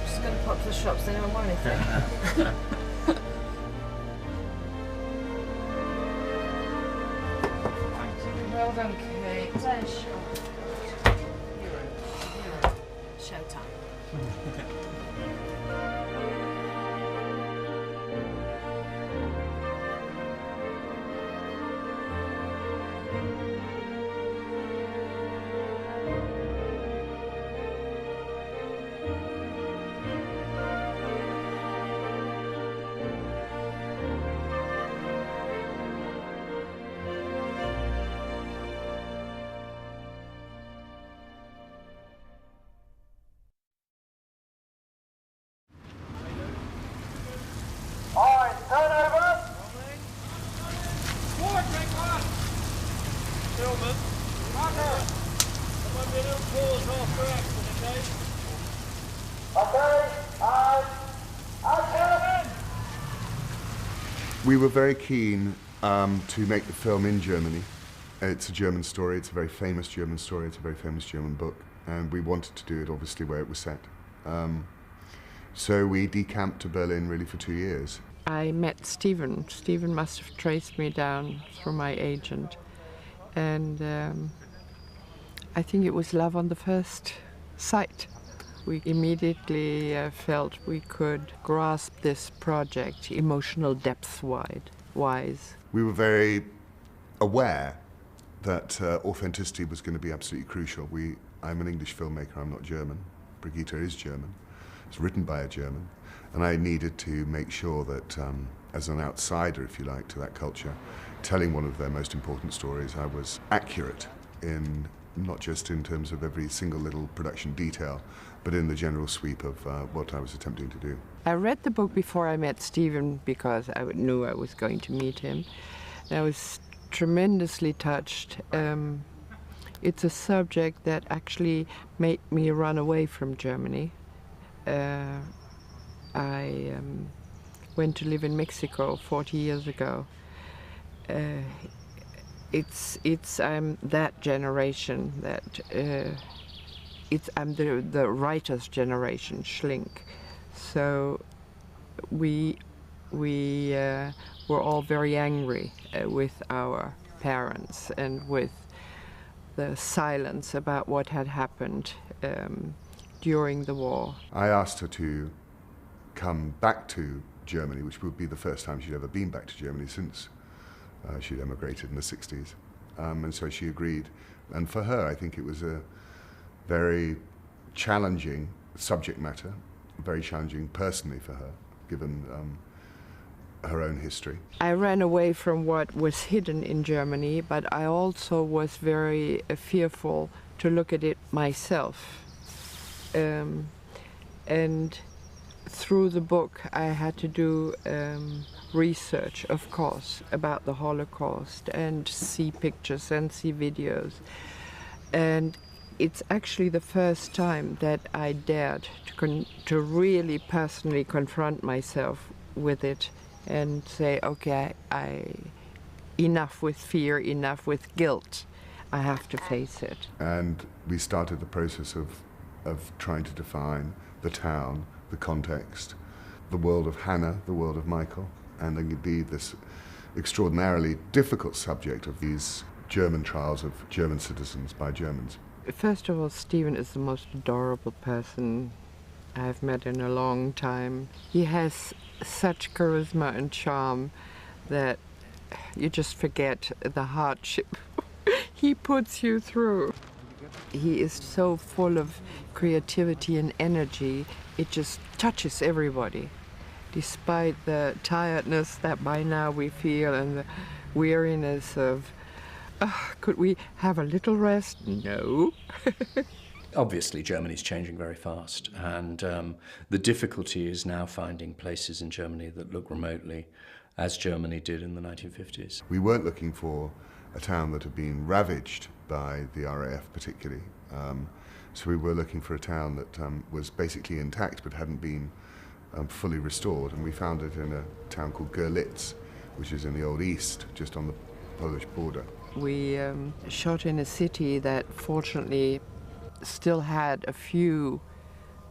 Just going to pop to the shops, does anyone want anything? Well done, Kate. Showtime. We were very keen to make the film in Germany. It's a German story, it's a very famous German story, it's a very famous German book, and we wanted to do it obviously where it was set. So we decamped to Berlin really for 2 years. I met Stephen. Stephen must have traced me down through my agent, and I think it was love on the first sight. We immediately felt we could grasp this project emotional depth-wise. We were very aware that authenticity was going to be absolutely crucial. I'm an English filmmaker, I'm not German. Brigitte is German. It's written by a German. And I needed to make sure that, as an outsider, if you like, to that culture, telling one of their most important stories, I was accurate in, not just in terms of every single little production detail, but in the general sweep of what I was attempting to do. I read the book before I met Stephen because I knew I was going to meet him. And I was tremendously touched. It's a subject that actually made me run away from Germany. I went to live in Mexico 40 years ago. I'm that generation that I'm the writer's generation, Schlink. So we were all very angry with our parents and with the silence about what had happened during the war. I asked her to come back to Germany, which would be the first time she'd ever been back to Germany since she'd emigrated in the 60s. And so she agreed. And for her, I think it was a very challenging subject matter, very challenging personally for her, given her own history. I ran away from what was hidden in Germany, but I also was very fearful to look at it myself. And through the book, I had to do research, of course, about the Holocaust and see pictures and see videos. And it's actually the first time that I dared to really personally confront myself with it and say, okay, enough with fear, enough with guilt. I have to face it. And we started the process of trying to define the town, the context, the world of Hannah, the world of Michael, and indeed this extraordinarily difficult subject of these German trials of German citizens by Germans. First of all, Stephen is the most adorable person I've met in a long time. He has such charisma and charm that you just forget the hardship he puts you through. He is so full of creativity and energy, it just touches everybody. Despite the tiredness that by now we feel and the weariness of, could we have a little rest? No. Obviously, Germany's changing very fast, and the difficulty is now finding places in Germany that look remotely as Germany did in the 1950s. We weren't looking for a town that had been ravaged by the RAF particularly, so we were looking for a town that was basically intact but hadn't been fully restored, and we found it in a town called Görlitz, which is in the old east, just on the Polish border. We shot in a city that fortunately still had a few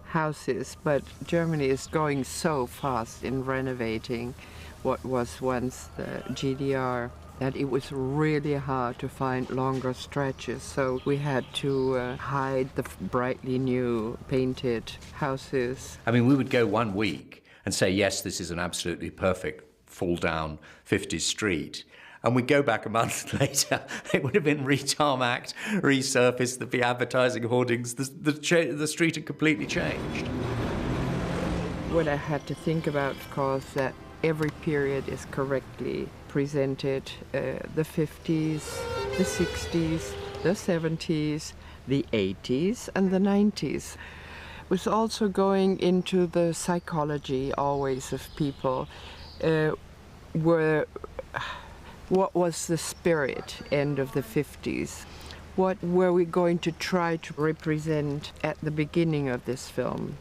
houses, but Germany is going so fast in renovating what was once the GDR that it was really hard to find longer stretches. So we had to hide the brightly new painted houses. I mean, we would go 1 week and say, yes, this is an absolutely perfect fall-down 50s street. And we'd go back a month later, it would have been re-tarmacked, resurfaced, there'd be advertising hoardings, the street had completely changed. What I had to think about, of course, that every period is correctly presented, the 50s, the 60s, the 70s, the 80s and the 90s. It was also going into the psychology always of people, what was the spirit end of the 50s? What were we going to try to represent at the beginning of this film?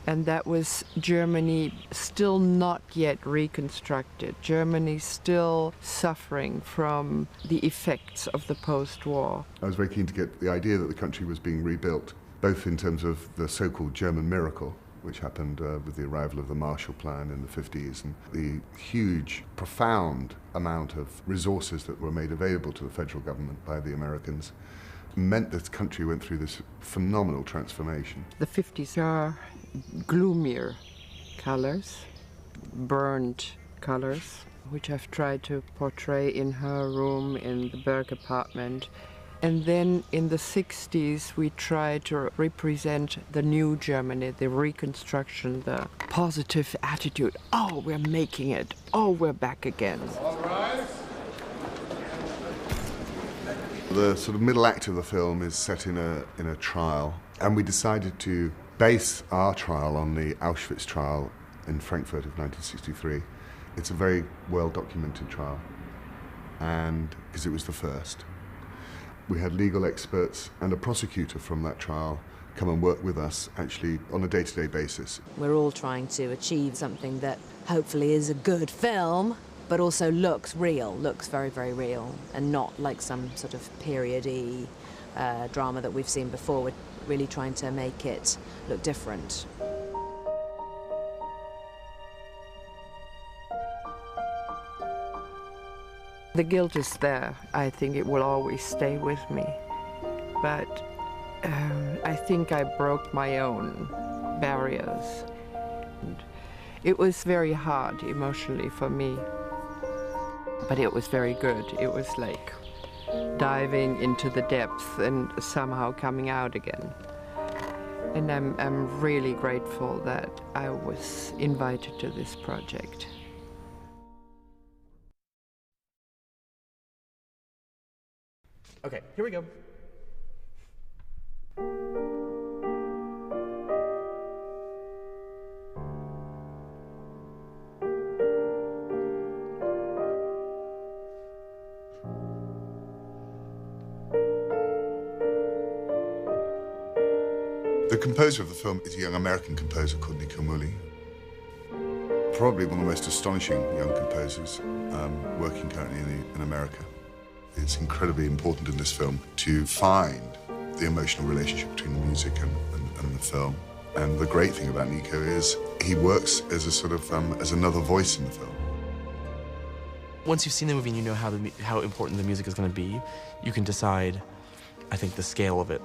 And that was Germany still not yet reconstructed. Germany still suffering from the effects of the post-war. I was very keen to get the idea that the country was being rebuilt, both in terms of the so-called German miracle, which happened with the arrival of the Marshall Plan in the 50s, and the huge, profound amount of resources that were made available to the federal government by the Americans, meant this country went through this phenomenal transformation. The 50s are gloomier colors, burned colors, which I've tried to portray in her room in the Berg apartment. And then in the 60s, we tried to represent the new Germany, the reconstruction, the positive attitude. Oh, we're making it. Oh, we're back again. All right. The sort of middle act of the film is set in a trial, and we decided to base our trial on the Auschwitz trial in Frankfurt of 1963. It's a very well-documented trial, and because it was the first. We had legal experts and a prosecutor from that trial come and work with us actually on a day-to-day basis. We're all trying to achieve something that hopefully is a good film, but also looks real, looks very, very real, and not like some sort of period-y drama that we've seen before. We're really trying to make it look different. The guilt is there. I think it will always stay with me. But I think I broke my own barriers. And it was very hard emotionally for me. But it was very good. It was like diving into the depths and somehow coming out again. And I'm really grateful that I was invited to this project. Okay, here we go. The composer of the film is a young American composer called Nico Muhly. Probably one of the most astonishing young composers working currently in America. It's incredibly important in this film to find the emotional relationship between the music and the film. And the great thing about Nico is he works as a sort of as another voice in the film. Once you've seen the movie and you know how important the music is going to be, you can decide, I think, the scale of it.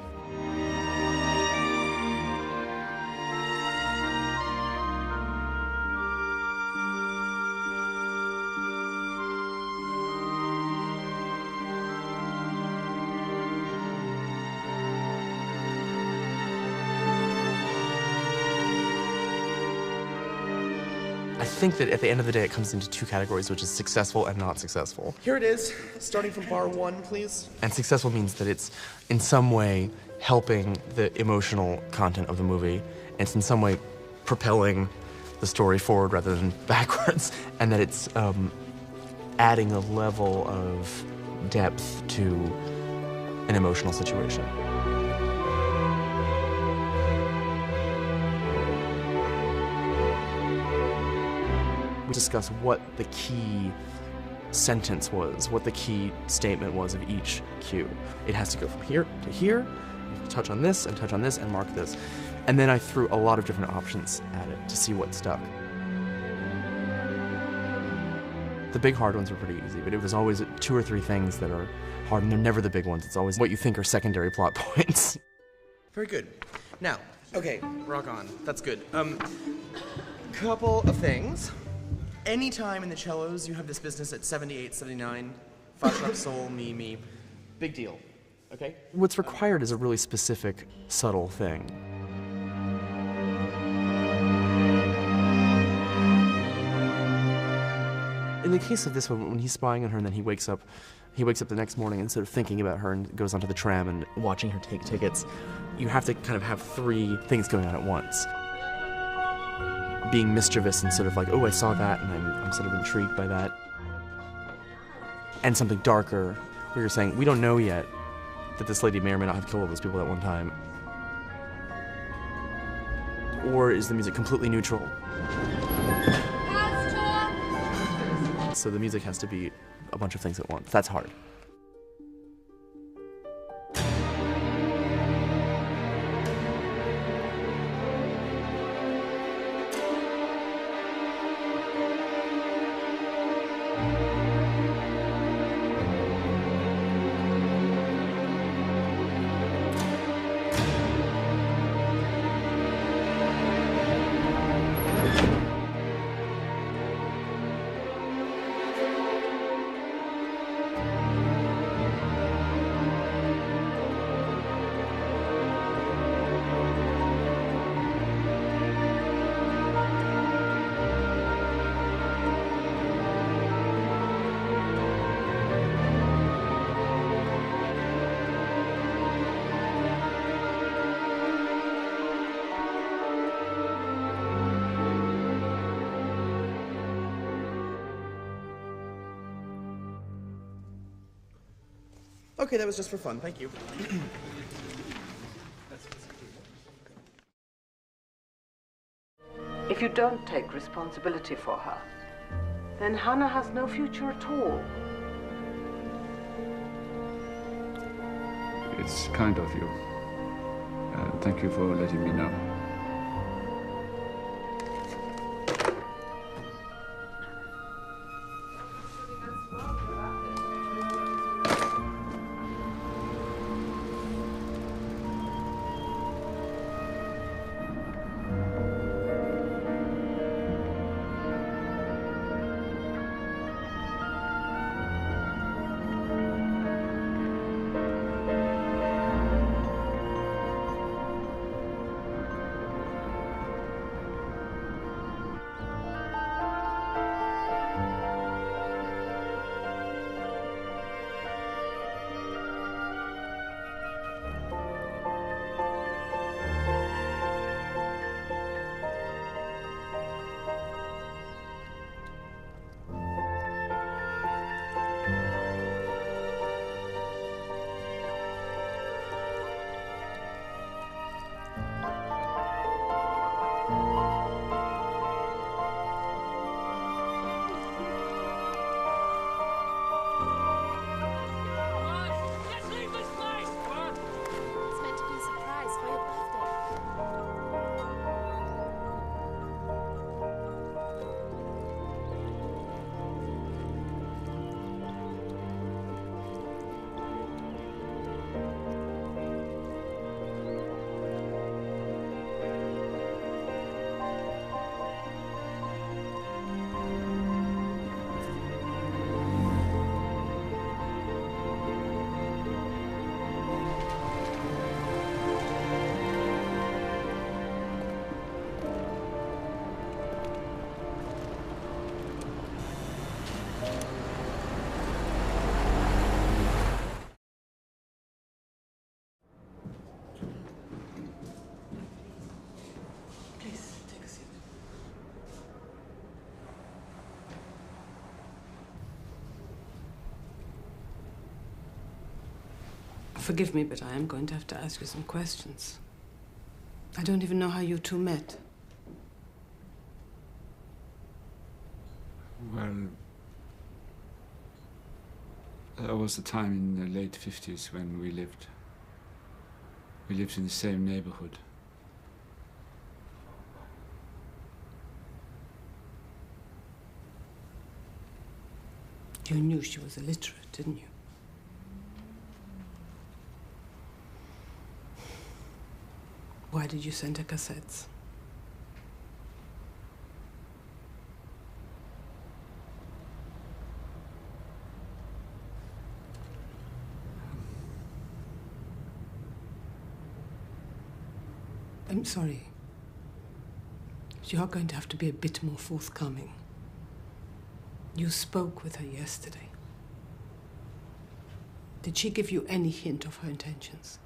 I think that at the end of the day, it comes into two categories, which is successful and not successful. Here it is, starting from bar 1, please. And successful means that it's in some way helping the emotional content of the movie, and it's in some way propelling the story forward rather than backwards, and that it's adding a level of depth to an emotional situation. We discuss what the key sentence was, what the key statement was of each cue. It has to go from here to here, touch on this and mark this. And then I threw a lot of different options at it to see what stuck. The big hard ones were pretty easy, but it was always 2 or 3 things that are hard, and they're never the big ones. It's always what you think are secondary plot points. Very good. Now, okay, rock on. That's good. Couple of things. Anytime in the cellos you have this business at 78, 79, fa sharp sol, mi, big deal, okay? What's required is a really specific, subtle thing. In the case of this one, when he's spying on her and then he wakes up the next morning instead of thinking about her and goes onto the tram and watching her take tickets, you have to kind of have 3 things going on at once. Being mischievous and sort of like, oh, I saw that and I'm sort of intrigued by that. And something darker, where you're saying, we don't know yet that this lady may or may not have killed all those people at one time. Or is the music completely neutral? So the music has to be a bunch of things at once. That's hard. Okay, that was just for fun. Thank you. If you don't take responsibility for her, then Hannah has no future at all. It's kind of you. Thank you for letting me know. Forgive me, but I am going to have to ask you some questions. I don't even know how you two met. Well, there was a time in the late 50s when we lived in the same neighborhood. You knew she was illiterate, didn't you? Why did you send her cassettes? I'm sorry. You are going to have to be a bit more forthcoming. You spoke with her yesterday. Did she give you any hint of her intentions?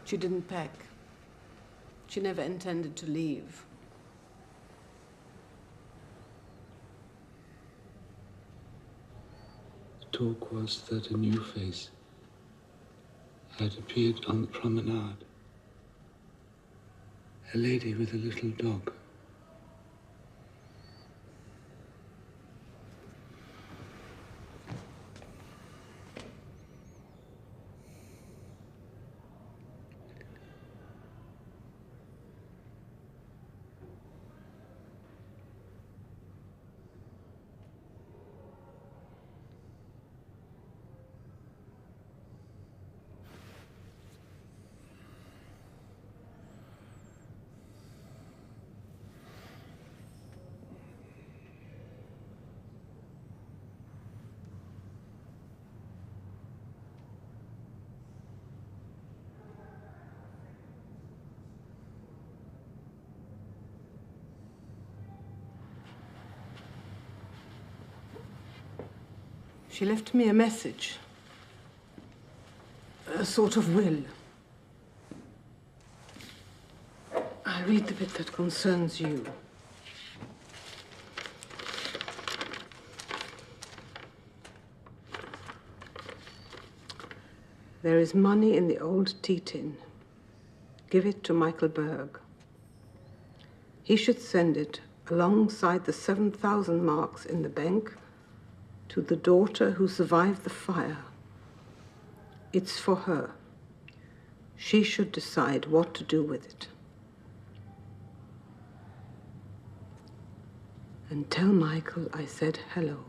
She didn't pack. She never intended to leave. The talk was that a new face had appeared on the promenade. A lady with a little dog. She left me a message. A sort of will. I'll read the bit that concerns you. There is money in the old tea tin. Give it to Michael Berg. He should send it alongside the 7,000 marks in the bank to the daughter who survived the fire. It's for her. She should decide what to do with it. And tell Michael I said hello.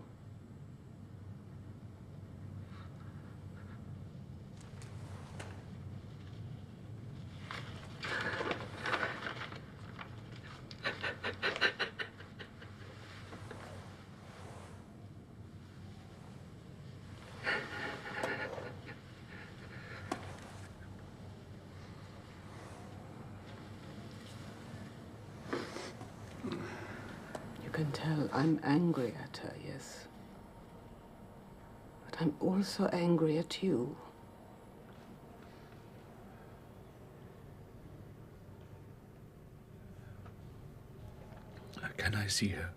You can tell I'm angry at her, yes. But I'm also angry at you. Can I see her?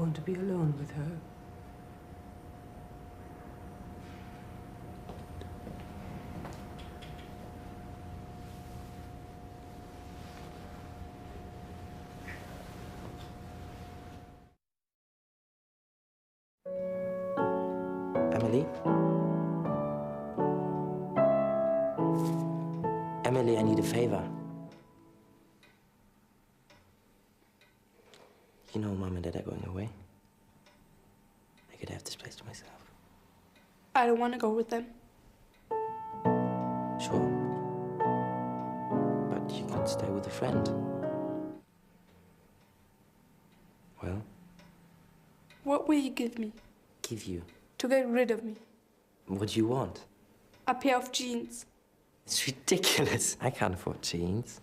want to be alone with her. Emily? Emily, I need a favor. You know Mom and Dad are going away. I could have this place to myself. I don't want to go with them. Sure. But you could stay with a friend. Well? What will you give me Give you. to get rid of me? What do you want? A pair of jeans. It's ridiculous. I can't afford jeans.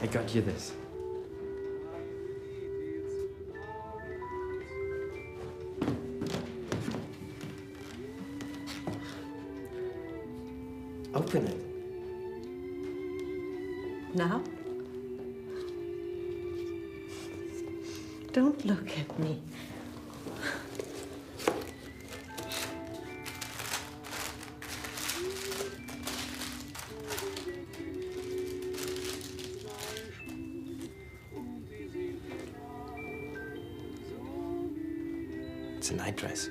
I got you this. Open it. Now? Don't look at me. It's a night dress.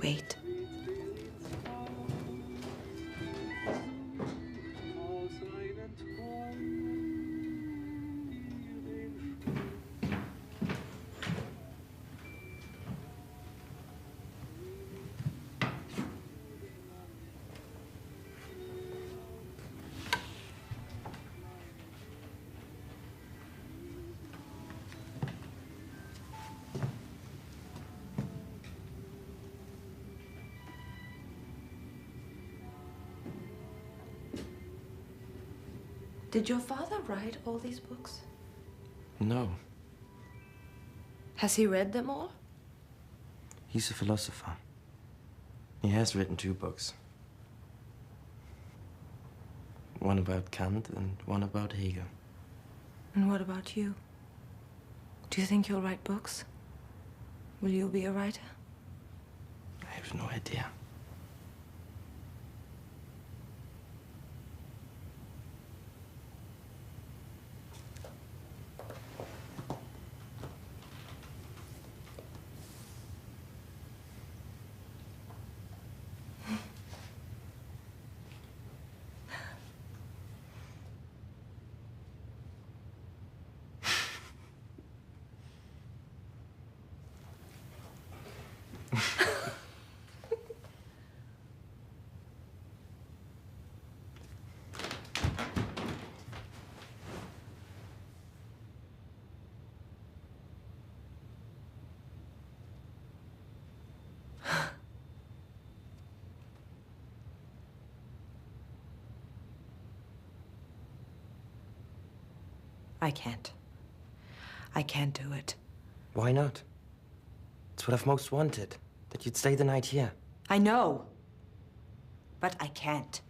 Wait. Did your father write all these books? No. Has he read them all? He's a philosopher. He has written 2 books. One about Kant and one about Hegel. And what about you? Do you think you'll write books? Will you be a writer? I have no idea. I can't. I can't do it. Why not? It's what I've most wanted, that you'd stay the night here. I know, but I can't.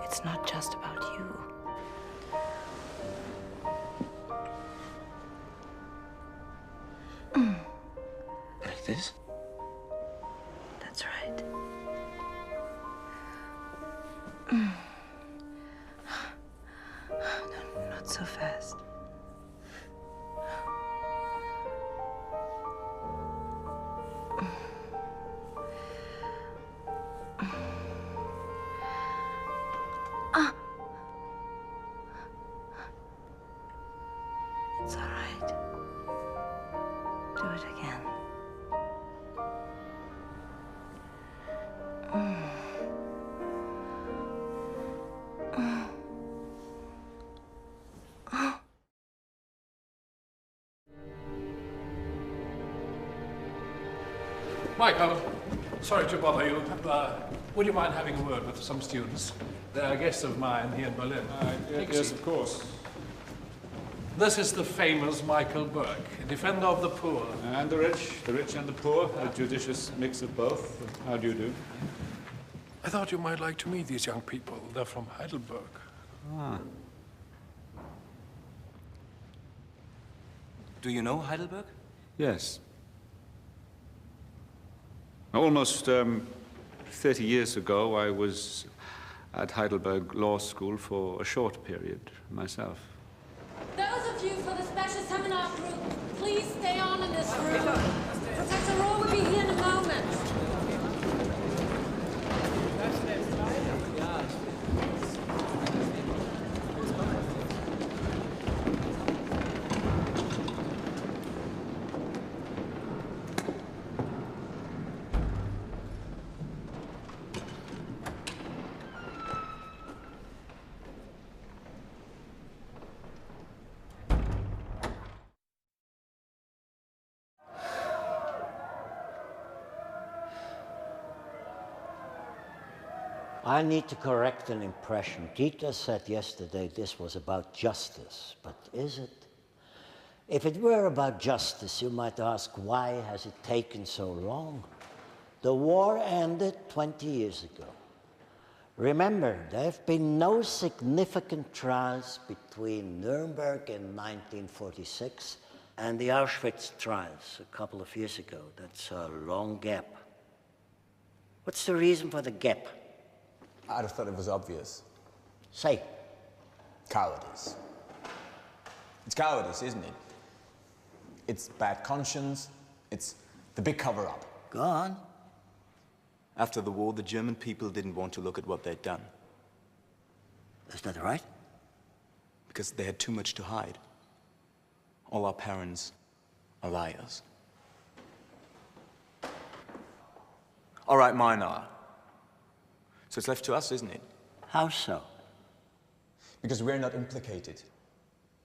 It's not just about you. Like this? That's right. No, not so fast. It's all right. Do it again. Michael, sorry to bother you. Would you mind having a word with some students? They're guests of mine here in Berlin. Yes, of course. This is the famous Michael Burke, a defender of the poor. And the rich and the poor, a judicious mix of both. How do you do? I thought you might like to meet these young people. They're from Heidelberg. Ah. Do you know Heidelberg? Yes. Almost 30 years ago, I was at Heidelberg Law School for a short period myself. Those of you for the special seminar group, please stay on in this room. Professor Rohr will be here in a moment. I need to correct an impression. Dieter said yesterday this was about justice, but is it? If it were about justice, you might ask, why has it taken so long? The war ended 20 years ago. Remember, there have been no significant trials between Nuremberg in 1946 and the Auschwitz trials a couple of years ago. That's a long gap. What's the reason for the gap? I'd have thought it was obvious. Say. Cowardice. It's cowardice, isn't it? It's bad conscience. It's the big cover-up. Go on. After the war, the German people didn't want to look at what they'd done. Is that right? Because they had too much to hide. All our parents are liars. All right, mine are. So it's left to us, isn't it? How so? Because we're not implicated.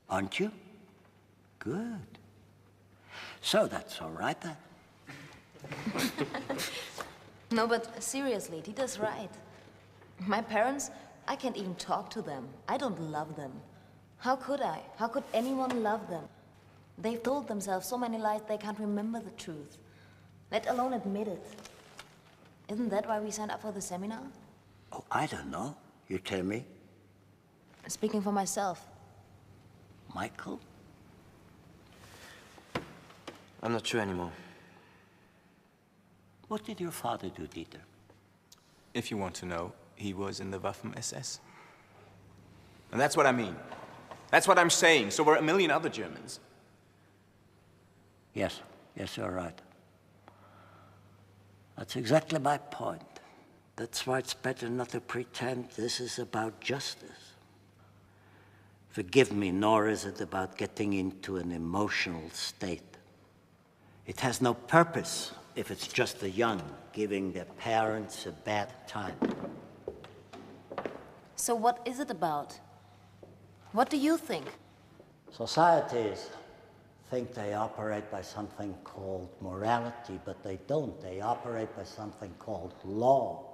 Aren't you? Good. So that's all right then. No, but seriously, Dieter's right. My parents, I can't even talk to them. I don't love them. How could I? How could anyone love them? They've told themselves so many lies they can't remember the truth, let alone admit it. Isn't that why we signed up for the seminar? Oh, I don't know. You tell me. Speaking for myself. Michael? I'm not sure anymore. What did your father do, Dieter? If you want to know, he was in the Waffen-SS. And that's what I mean. That's what I'm saying. So were a million other Germans. Yes, yes, you're right. That's exactly my point. That's why it's better not to pretend this is about justice. Forgive me, nor is it about getting into an emotional state. It has no purpose if it's just the young giving their parents a bad time. So what is it about? What do you think? Societies think they operate by something called morality, but they don't. They operate by something called law.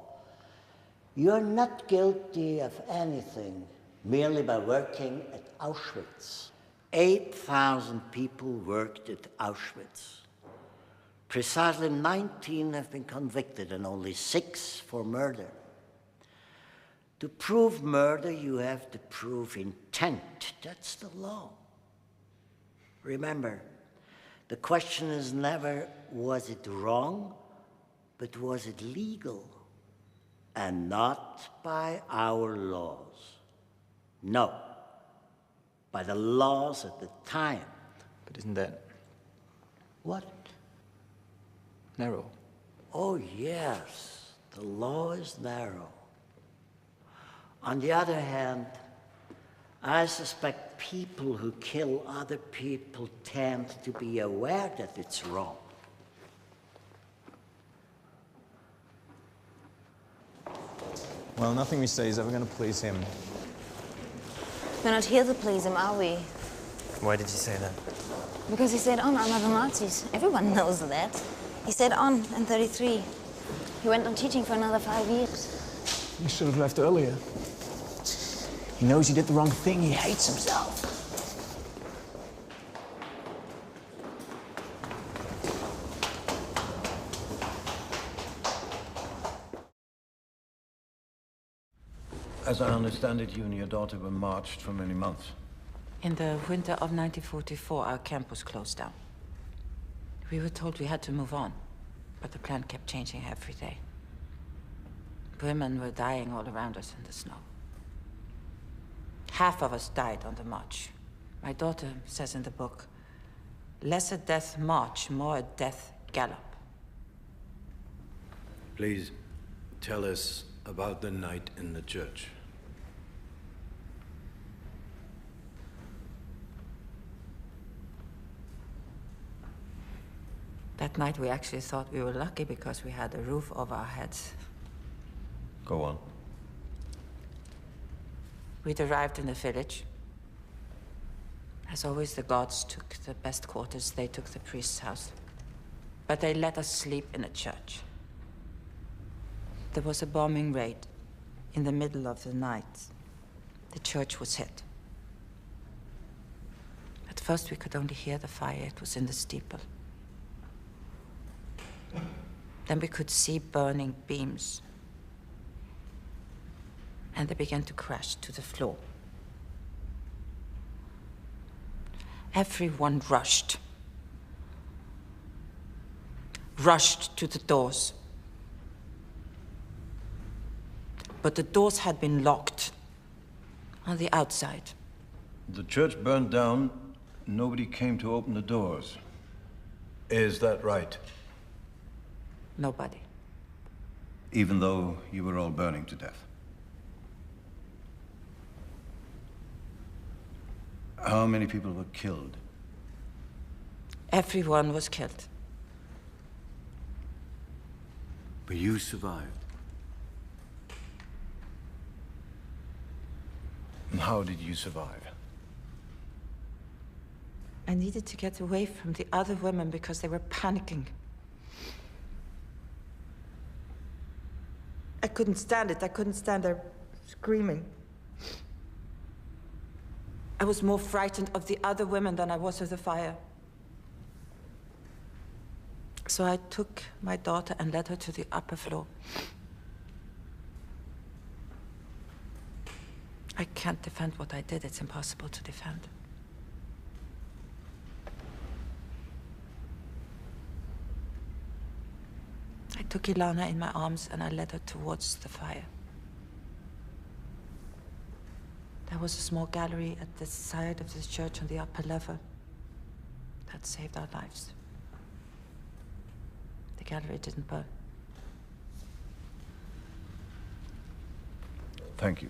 You're not guilty of anything merely by working at Auschwitz. 8,000 people worked at Auschwitz. Precisely 19 have been convicted and only 6 for murder. To prove murder, you have to prove intent. That's the law. Remember, the question is never, was it wrong, but was it legal? And not by our laws. No, by the laws at the time. But isn't that What? narrow? Oh, yes, the law is narrow. On the other hand, I suspect people who kill other people tend to be aware that it's wrong. Well, nothing we say is ever going to please him. We're not here to please him, are we? Why did you say that? Because he said on under the Nazis. Everyone knows that. He said on in 33. He went on teaching for another 5 years. You should have left earlier. He knows he did the wrong thing. He hates himself. As I understand it, you and your daughter were marched for many months. In the winter of 1944, our camp was closed down. We were told we had to move on, but the plan kept changing every day. Women were dying all around us in the snow. Half of us died on the march. My daughter says in the book, less a death march, more a death gallop. Please tell us about the night in the church. That night we actually thought we were lucky because we had a roof over our heads. Go on. We'd arrived in the village. As always, the gods took the best quarters. They took the priest's house. But they let us sleep in a church. There was a bombing raid. In the middle of the night, the church was hit. At first, we could only hear the fire. It was in the steeple. Then we could see burning beams. And they began to crash to the floor. Everyone rushed to the doors. but the doors had been locked on the outside. The church burned down. Nobody came to open the doors. Is that right? Nobody. Even though you were all burning to death? How many people were killed? Everyone was killed. But you survived. And how did you survive? I needed to get away from the other women because they were panicking. I couldn't stand it. I couldn't stand their screaming. I was more frightened of the other women than I was of the fire. So I took my daughter and led her to the upper floor. I can't defend what I did. It's impossible to defend. I took Ilana in my arms and I led her towards the fire. There was a small gallery at the side of the church on the upper level that saved our lives. The gallery didn't burn. Thank you.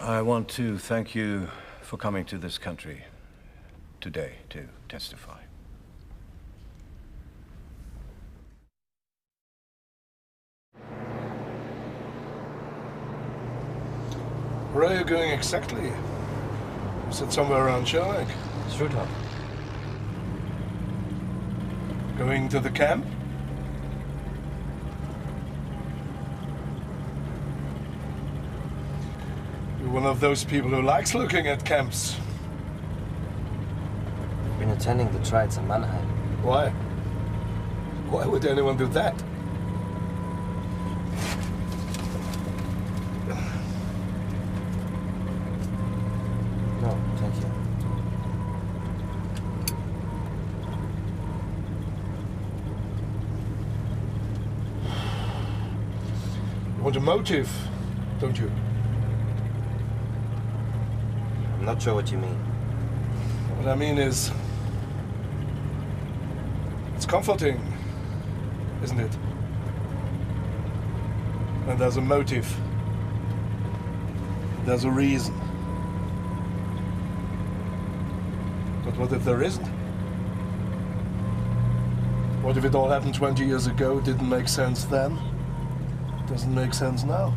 I want to thank you for coming to this country today to testify. Where are you going exactly? You said somewhere around Sherlock. Struthof. Going to the camp? You're one of those people who likes looking at camps. I've been attending the trials in Mannheim. Why? Why would anyone do that? No, thank you. You want a motive, don't you? I'm not sure what you mean. What I mean is, it's comforting, isn't it? And there's a motive. There's a reason. But what if there isn't? What if it all happened 20 years ago, didn't make sense then? Doesn't make sense now?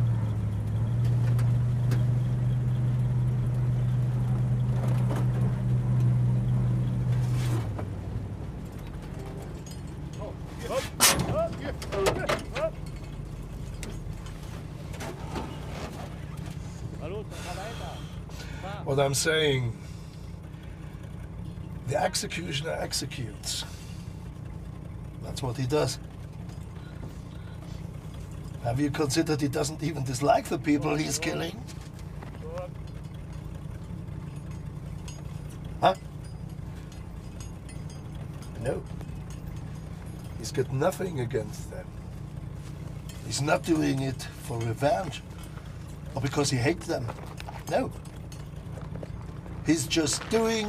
What I'm saying, the executioner executes. That's what he does. Have you considered he doesn't even dislike the people he's killing? Huh? No. He's got nothing against them. He's not doing it for revenge or because he hates them. No. He's just doing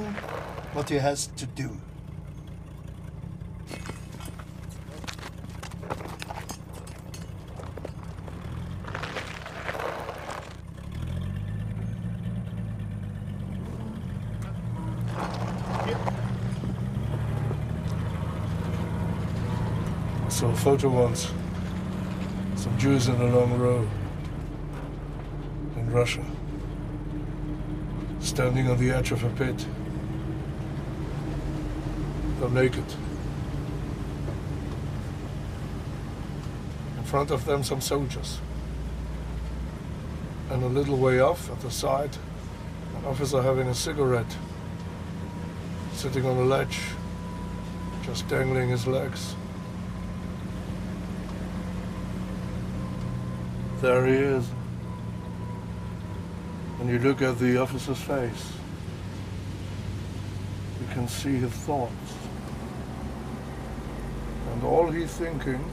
what he has to do. I saw a photo once. Some Jews in a long row in Russia, standing on the edge of a pit. They're naked. In front of them, some soldiers. And a little way off, at the side, an officer having a cigarette, sitting on a ledge, just dangling his legs. There he is. When you look at the officer's face, you can see his thoughts. And all he's thinking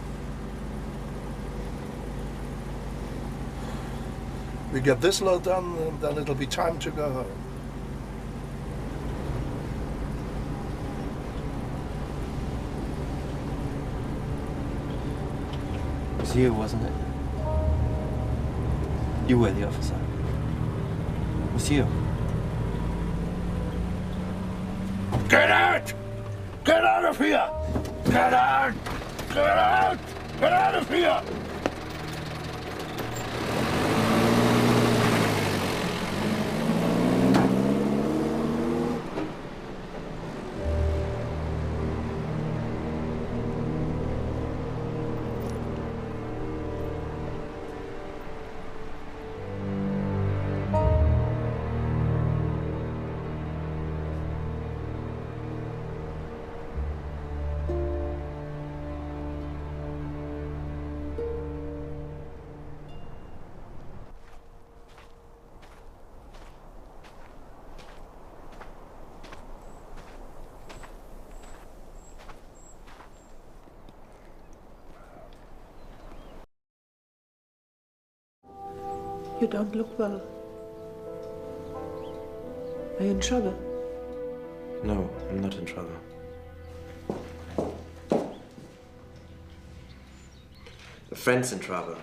We get this lot done, and then it'll be time to go home. It was you, wasn't it? You were the officer. It was you. Get out! Get out of here! Get out! Get out! Get out of here! You don't look well. Are you in trouble? No, I'm not in trouble. A friend's in trouble.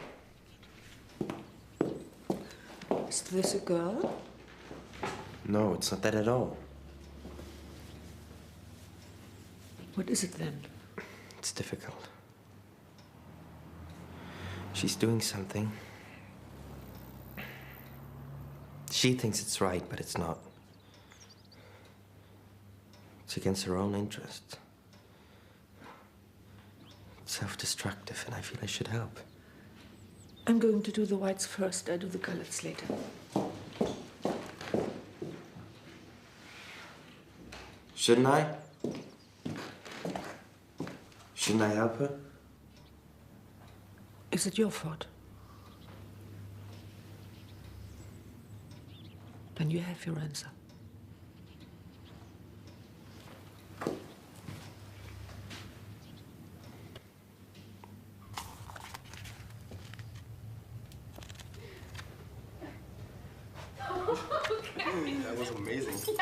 Is this a girl? No, it's not that at all. What is it then? It's difficult. She's doing something. She thinks it's right, but it's not. It's against her own interest. It's self-destructive, and I feel I should help. I'm going to do the whites first. I do the colors later. Shouldn't I? Shouldn't I help her? Is it your fault? Then you have your answer. That was amazing.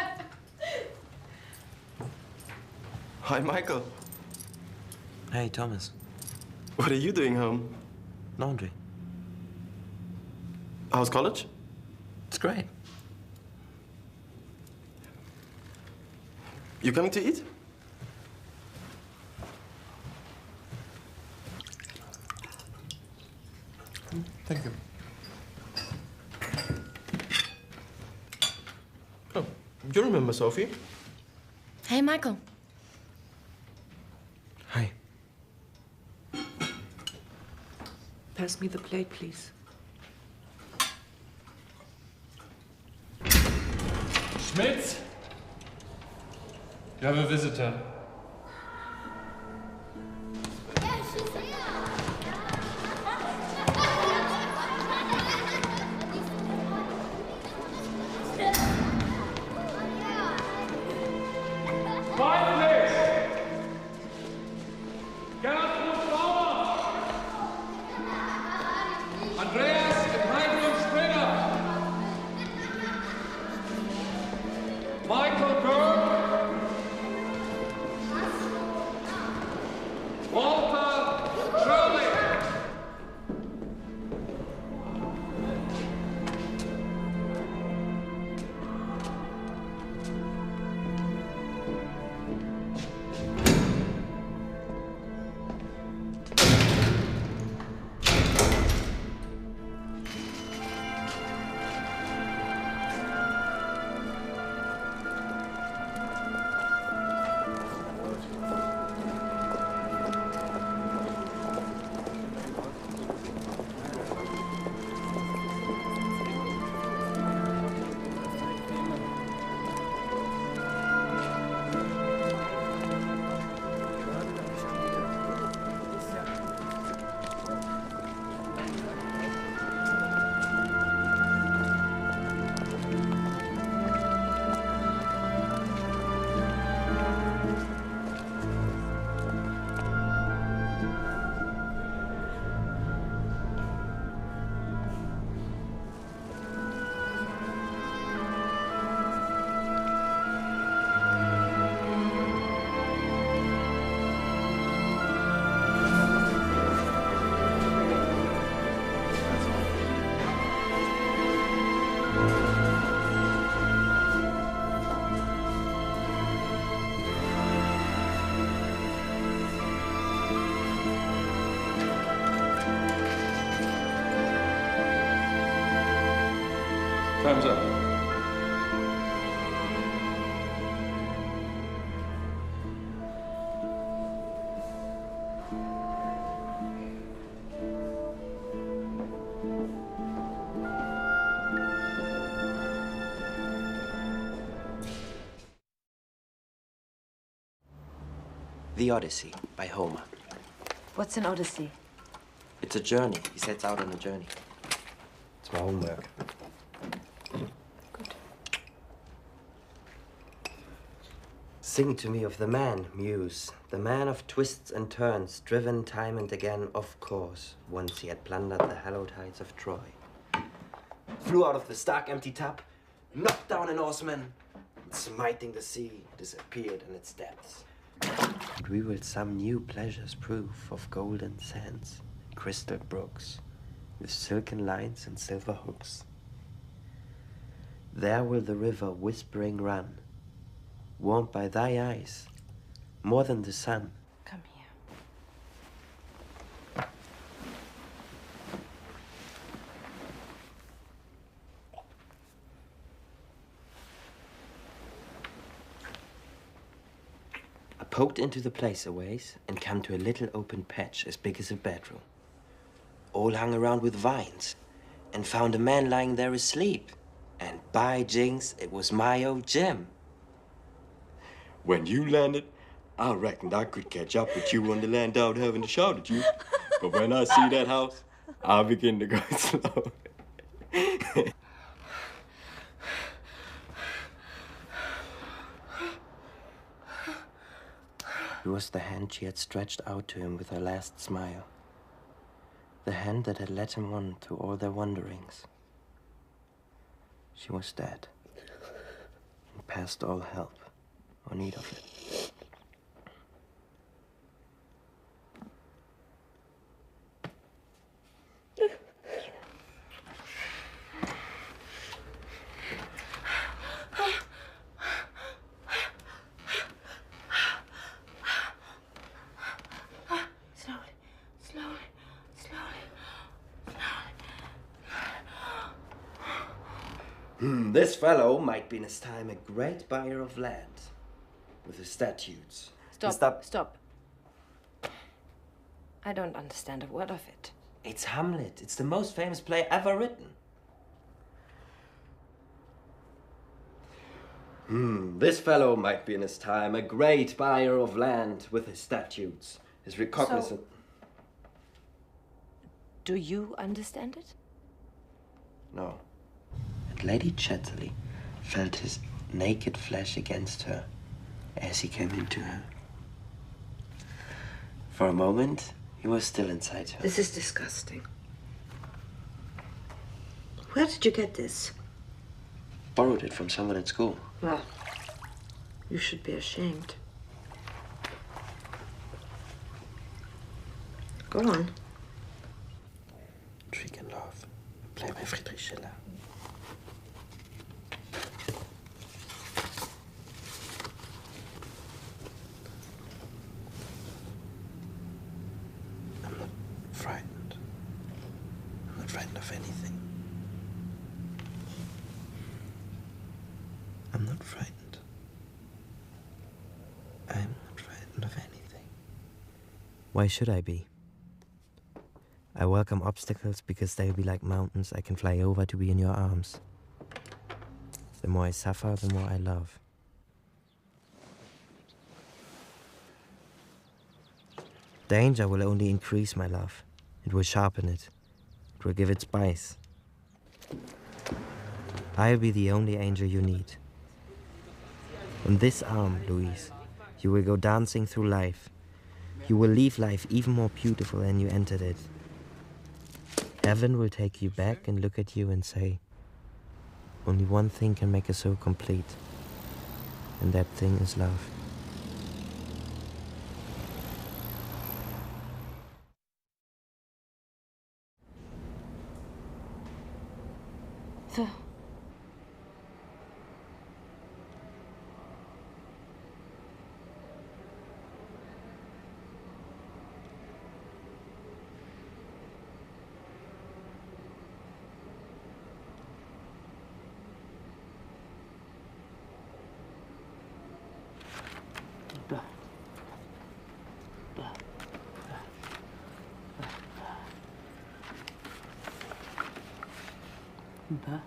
Hi, Michael. Hey, Thomas. What are you doing home? Laundry. How's college? It's great. You coming to eat? Thank you. Oh, you remember Sophie? Hey, Michael. Hi. Pass me the plate, please. Schmidt! You have a visitor. Time's up. The Odyssey by Homer. What's an odyssey? It's a journey. He sets out on a journey. It's my homework. Sing to me of the man, Muse, the man of twists and turns, driven time and again off course, once he had plundered the hallowed heights of Troy. Flew out of the stark empty tub, knocked down an oarsman, and smiting the sea, disappeared in its depths. And we will some new pleasures prove of golden sands, crystal brooks, with silken lines and silver hooks. There will the river whispering run, warmed by thy eyes, more than the sun. Come here. I poked into the place a ways and come to a little open patch as big as a bedroom, all hung around with vines, and found a man lying there asleep. And by jinx, it was my old Jim. When you landed, I reckoned I could catch up with you on the land out having to shout at you. But when I see that house, I begin to go slow. It was the hand she had stretched out to him with her last smile. The hand that had led him on through all their wanderings. She was dead, and past all help or need of it. This fellow might be in his time a great buyer of land, with his statutes. Stop. I don't understand a word of it. It's Hamlet. It's the most famous play ever written. This fellow might be in his time a great buyer of land, with his statutes, his recognizance. Do you understand it? No. And Lady Chatterley felt his naked flesh against her as he came into her. For a moment, he was still inside her. This is disgusting. Where did you get this? Borrowed it from someone at school. Well, you should be ashamed. Go on. Trick and love. Play by Friedrich Schiller. I'm not frightened. I'm not frightened of anything. I'm not frightened. I'm not frightened of anything. Why should I be? I welcome obstacles because they'll be like mountains I can fly over to be in your arms. The more I suffer, the more I love. Danger will only increase my love. It will sharpen it. It will give it spice. I'll be the only angel you need. On this arm, Louise, you will go dancing through life. You will leave life even more beautiful than you entered it. Heaven will take you back and look at you and say, only one thing can make a soul complete, and that thing is love. Bed.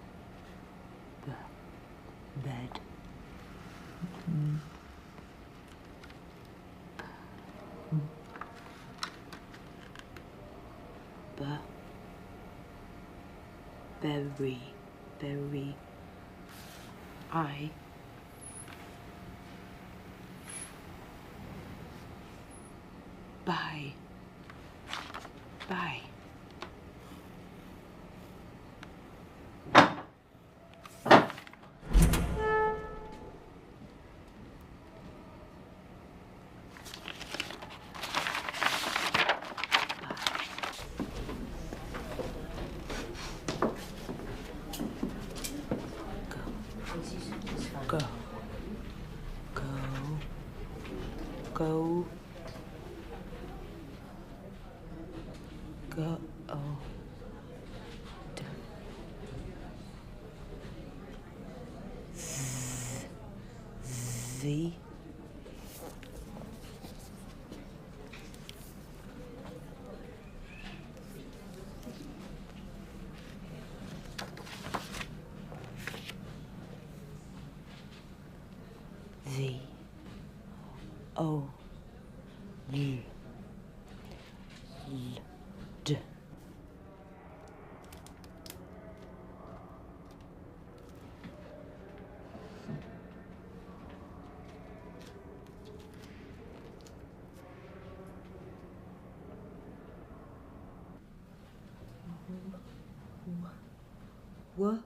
Very. I. Bye. What?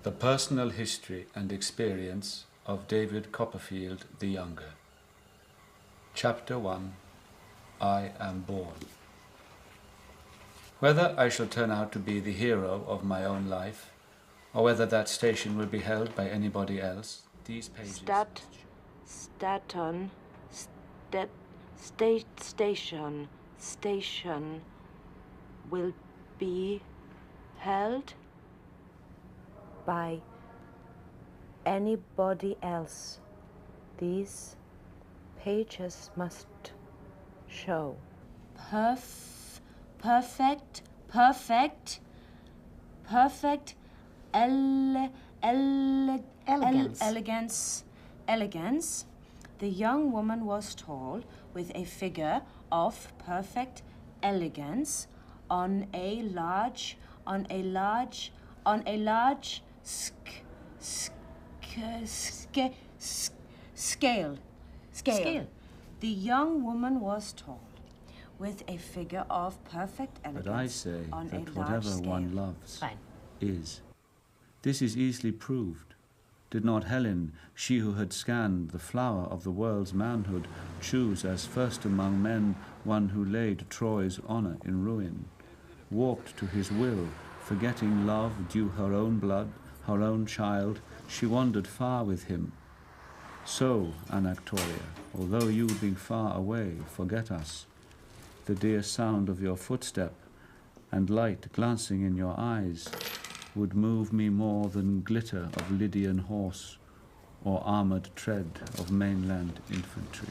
The Personal History and Experience of David Copperfield the Younger. Chapter 1. I Am Born. Whether I shall turn out to be the hero of my own life, or whether that station will be held by anybody else, these pages... Station will be held by anybody else. These pages must show. Perfect. Elegance. The young woman was tall, with a figure of perfect elegance, on a large scale. The young woman was tall, with a figure of perfect elegance. But I say on that a large whatever scale. one loves Fine. is. This is easily proved. Did not Helen, she who had scanned the flower of the world's manhood, choose as first among men one who laid Troy's honor in ruin, warped to his will, forgetting love due her own blood, her own child, she wandered far with him. So, Anactoria, although you, being far away, forget us, the dear sound of your footstep and light glancing in your eyes would move me more than glitter of Lydian horse or armored tread of mainland infantry.